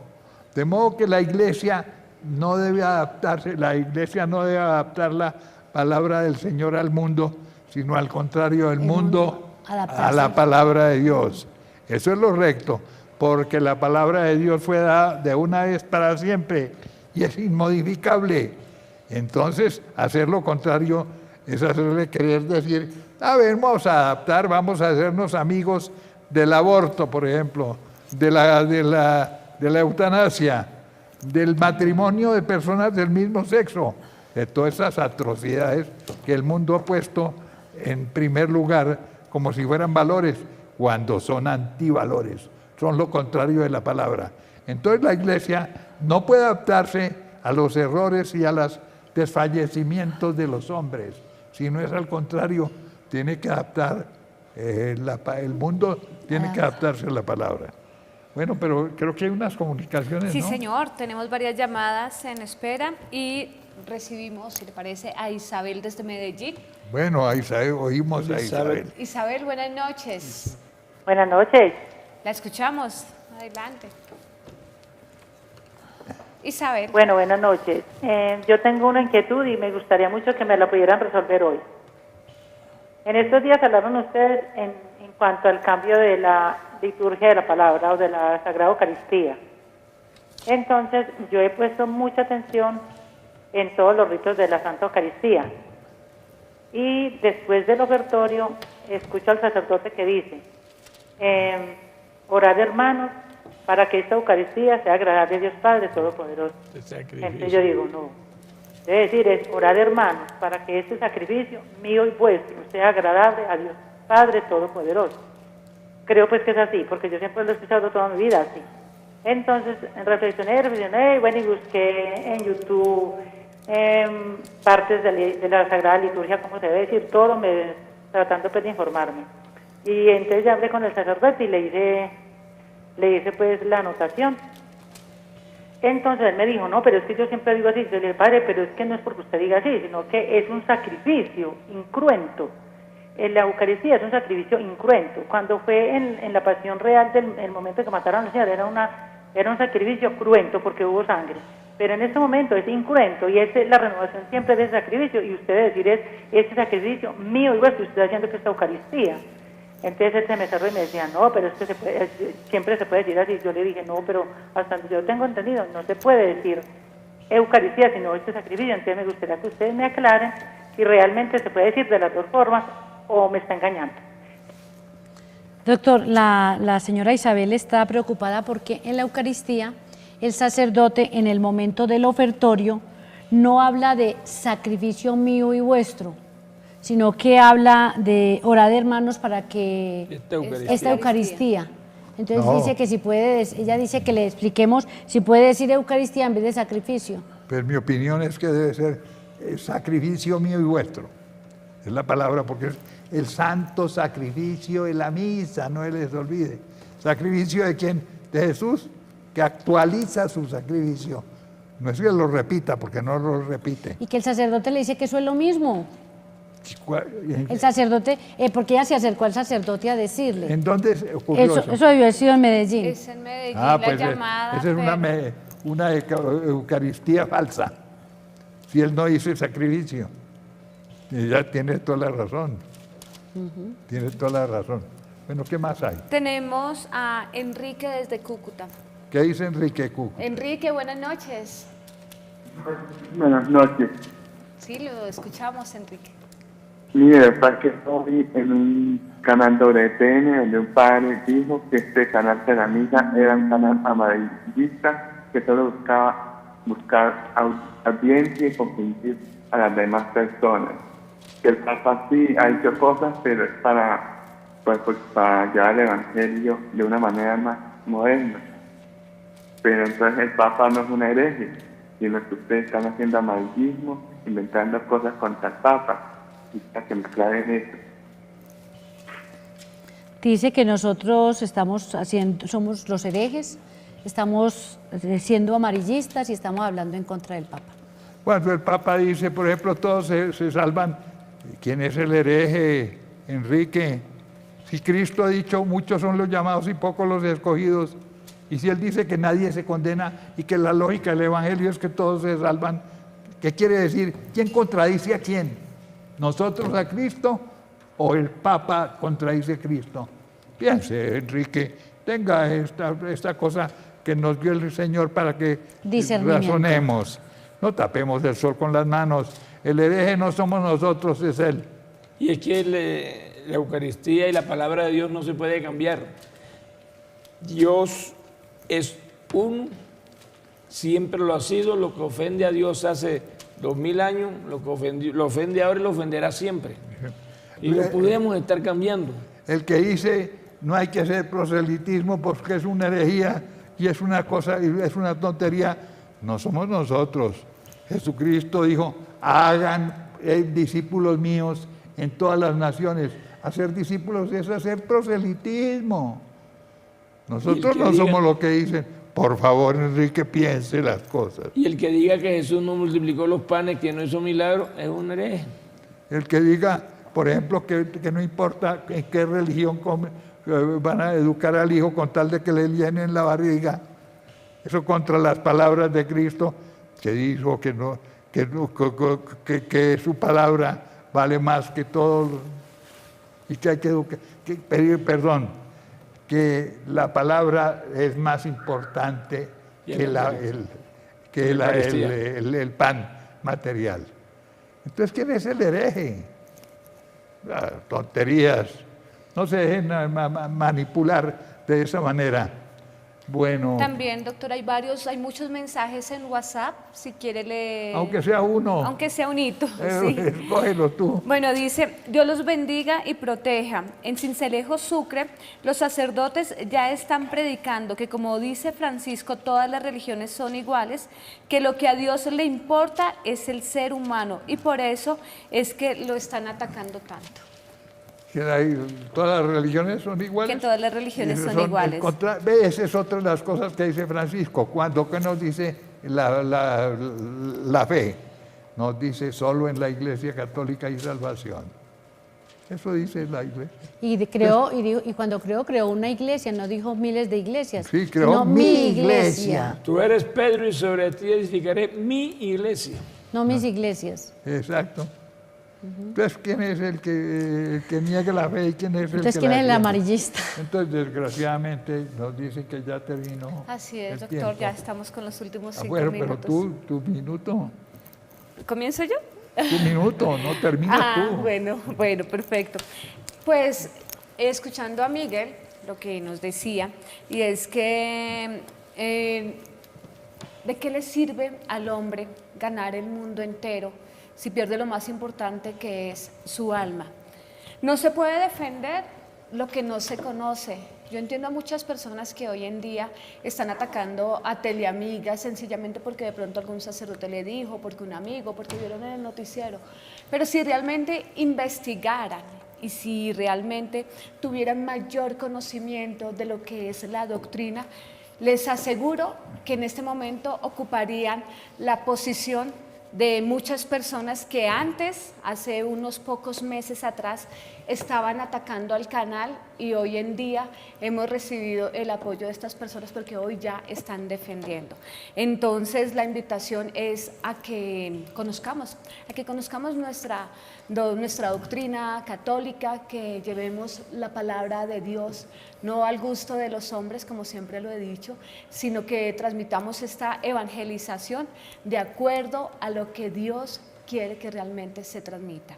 De modo que la iglesia no debe adaptarse, la iglesia no debe adaptar la palabra del Señor al mundo, sino al contrario, el mundo a la palabra de Dios. Eso es lo recto, porque la palabra de Dios fue dada de una vez para siempre y es inmodificable. Entonces, hacer lo contrario es hacerle querer decir: a ver, vamos a adaptar, vamos a hacernos amigos del aborto, por ejemplo, de la eutanasia, del matrimonio de personas del mismo sexo, de todas esas atrocidades que el mundo ha puesto en primer lugar como si fueran valores, cuando son antivalores, son lo contrario de la palabra. Entonces la iglesia no puede adaptarse a los errores y a los desfallecimientos de los hombres, sino es al contrario, tiene que adaptar, el mundo tiene que adaptarse a la palabra. Bueno, pero creo que hay unas comunicaciones, Sí, ¿no? señor, tenemos varias llamadas en espera y recibimos, si le parece, a Isabel desde Medellín. Bueno, a Isabel, oímos a Isabel. Isabel, buenas noches. Buenas noches. La escuchamos. Adelante. Isabel. Bueno, buenas noches. Yo tengo una inquietud y me gustaría mucho que me la pudieran resolver hoy. En estos días hablaron ustedes en cuanto al cambio de la liturgia de la palabra o de la Sagrada Eucaristía. Entonces, yo he puesto mucha atención en todos los ritos de la Santa Eucaristía. Y después del ofertorio, escucho al sacerdote que dice: orad, hermanos, para que esta Eucaristía sea agradable a Dios Padre Todopoderoso. Entonces yo digo, no. Debe decir, es orad, hermanos, para que este sacrificio mío y vuestro sea agradable a Dios Padre Todopoderoso. Creo pues que es así, porque yo siempre lo he escuchado toda mi vida así. Entonces, reflexioné, bueno, y busqué en YouTube partes de la Sagrada Liturgia, como se debe decir, todo, tratando pues de informarme. Y entonces ya hablé con el sacerdote y le hice pues la anotación. Entonces él me dijo, no, pero es que yo siempre digo así. Yo le dije, padre, pero es que no es porque usted diga así, sino que es un sacrificio incruento. En la Eucaristía es un sacrificio incruento. Cuando fue en la pasión real del momento que mataron al Señor, era un sacrificio cruento porque hubo sangre. Pero en este momento es incruento y es la renovación siempre de ese sacrificio. Y usted debe decir, es este sacrificio mío y vuestro, usted está haciendo que esta Eucaristía. Entonces él se me cerró y me decía, no, pero es que siempre se puede decir así. Yo le dije, no, pero hasta donde yo tengo entendido, no se puede decir Eucaristía, sino este sacrificio. Entonces me gustaría que ustedes me aclaren si realmente se puede decir de las dos formas o me está engañando. Doctor, la señora Isabel está preocupada porque en la Eucaristía el sacerdote en el momento del ofertorio no habla de sacrificio mío y vuestro, sino que habla de orad, hermanos, para que esta Eucaristía. Entonces dice que si puede, ella dice que le expliquemos si puede decir Eucaristía en vez de sacrificio. Pues mi opinión es que debe ser sacrificio mío y vuestro. Es la palabra, porque es el santo sacrificio de la misa, no les olvide. ¿Sacrificio de quién? De Jesús, que actualiza su sacrificio. No es que lo repita, porque no lo repite. Y que el sacerdote le dice que eso es lo mismo. El sacerdote, porque ella se acercó al sacerdote a decirle. ¿En dónde ocurrió eso? Eso debió haber sido en Medellín. Es en Medellín pues llamada. Esa es una Eucaristía falsa. Si él no hizo el sacrificio. Ella tiene toda la razón. Tiene toda la razón. Bueno, ¿qué más hay? Tenemos a Enrique desde Cúcuta. ¿Qué dice Enrique Cúcuta? Enrique, buenas noches. Buenas noches. Sí, lo escuchamos, Enrique. Mire, para que estoy en un canal WTN donde un padre dijo que este canal Telamisa era un canal amarillista que solo buscar audiencia y confundir a las demás personas. Que el Papa sí ha hecho cosas, pero es para llevar el Evangelio de una manera más moderna. Pero entonces el Papa no es un hereje, sino que ustedes están haciendo amarillismo, inventando cosas contra el Papa. Quizá que me aclaren eso. Dice que nosotros somos los herejes, estamos siendo amarillistas y estamos hablando en contra del Papa. Cuando el Papa dice, por ejemplo, todos se salvan, ¿quién es el hereje, Enrique? Si Cristo ha dicho, muchos son los llamados y pocos los escogidos, y si Él dice que nadie se condena y que la lógica del Evangelio es que todos se salvan, ¿qué quiere decir? ¿Quién contradice a quién? ¿Nosotros a Cristo o el Papa contradice a Cristo? Piense, Enrique, tenga esta cosa que nos dio el Señor para que razonemos. No tapemos el sol con las manos. El hereje no somos nosotros, es Él. Y es que la Eucaristía y la palabra de Dios no se puede cambiar. Dios es uno, siempre lo ha sido. Lo que ofende a Dios hace 2000 años, lo ofende ahora y lo ofenderá siempre. Y no podemos estar cambiando. El que dice no hay que hacer proselitismo porque es una herejía y es una cosa, es una tontería, no somos nosotros. Jesucristo dijo, hagan discípulos míos en todas las naciones. Hacer discípulos es hacer proselitismo. Nosotros no somos lo que dicen. Por favor, Enrique, piense las cosas. Y el que diga que Jesús no multiplicó los panes, que no hizo milagro, es un hereje. El que diga, por ejemplo, que no importa en qué religión van a educar al hijo con tal de que le llenen la barriga, eso contra las palabras de Cristo, que dijo que su palabra vale más que todo y que hay que educar, pedir perdón, que la palabra es más importante que el pan material. Entonces, ¿quién es el hereje? Tonterías. No se dejen manipular de esa manera. Bueno. También, doctor, hay muchos mensajes en WhatsApp, si quiere leer. Aunque sea uno. Aunque sea un hito. Sí. Escógelo tú. Bueno, dice, Dios los bendiga y proteja. En Sincelejo, Sucre, los sacerdotes ya están predicando que, como dice Francisco, todas las religiones son iguales, que lo que a Dios le importa es el ser humano y por eso es que lo están atacando tanto. Que todas las religiones son iguales. Que todas las religiones son iguales. Esa es otra de las cosas que dice Francisco. ¿Qué nos dice la fe? Nos dice solo en la Iglesia Católica hay salvación. Eso dice la Iglesia. Y cuando creó una iglesia, no dijo miles de iglesias. Sí, creó mi iglesia. Tú eres Pedro y sobre ti edificaré mi iglesia. No mis iglesias. Exacto. Entonces, ¿quién es el que niega la fe y quién es el Entonces, que ¿quién la es el tiene? amarillista? Entonces, desgraciadamente, nos dicen que ya terminó. Así es, doctor, tiempo. ya estamos con los últimos 5 bueno, minutos. pero tu minuto. ¿Comienzo yo? Tu minuto, no termina tú. Bueno, perfecto. Pues, escuchando a Miguel, lo que nos decía, y es que ¿de qué le sirve al hombre ganar el mundo entero si pierde lo más importante que es su alma? No se puede defender lo que no se conoce. Yo entiendo a muchas personas que hoy en día están atacando a teleamigas sencillamente porque de pronto algún sacerdote le dijo, porque un amigo, porque vieron en el noticiero. Pero si realmente investigaran y si realmente tuvieran mayor conocimiento de lo que es la doctrina, les aseguro que en este momento ocuparían la posición de muchas personas que antes, hace unos pocos meses atrás, estaban atacando al canal y hoy en día hemos recibido el apoyo de estas personas porque hoy ya están defendiendo. Entonces la invitación es a que conozcamos nuestra doctrina católica, que llevemos la palabra de Dios, no al gusto de los hombres, como siempre lo he dicho, sino que transmitamos esta evangelización de acuerdo a lo que Dios quiere que realmente se transmita.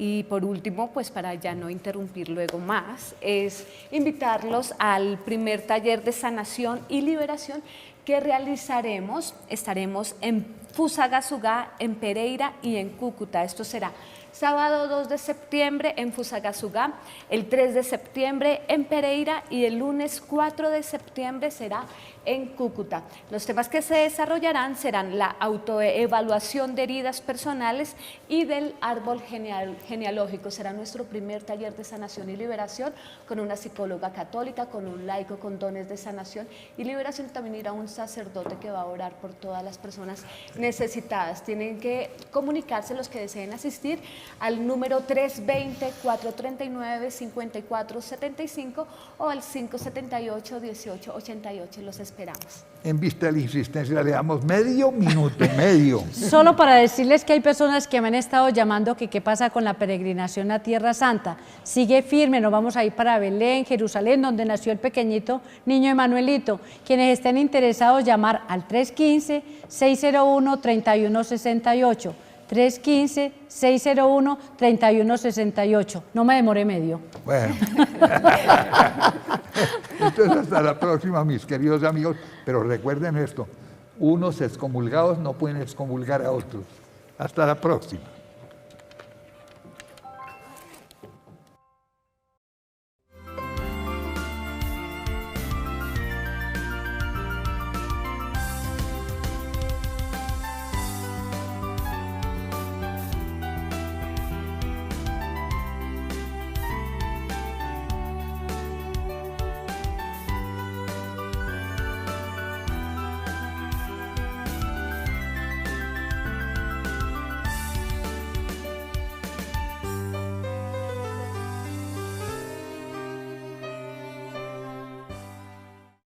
Y por último, pues para ya no interrumpir luego más, es invitarlos al primer taller de sanación y liberación que realizaremos. Estaremos en Fusagasugá, en Pereira y en Cúcuta. Esto será sábado 2 de septiembre en Fusagasugá, el 3 de septiembre en Pereira y el lunes 4 de septiembre será en Cúcuta. Los temas que se desarrollarán serán la autoevaluación de heridas personales y del árbol genealógico. Será nuestro primer taller de sanación y liberación con una psicóloga católica, con un laico con dones de sanación y liberación. También irá un sacerdote que va a orar por todas las personas necesitadas. Tienen que comunicarse los que deseen asistir al número 320-439-5475 o al 578-1888. Los esperamos. En vista de la insistencia le damos medio minuto, medio. Solo para decirles que hay personas que me han estado llamando que qué pasa con la peregrinación a Tierra Santa. Sigue firme, nos vamos a ir para Belén, Jerusalén, donde nació el pequeñito niño Emanuelito. Quienes estén interesados, llamar al 315-601-3168. 315-601-3168. No me demoré medio. Bueno. Entonces hasta la próxima, mis queridos amigos. Pero recuerden esto, unos excomulgados no pueden excomulgar a otros. Hasta la próxima.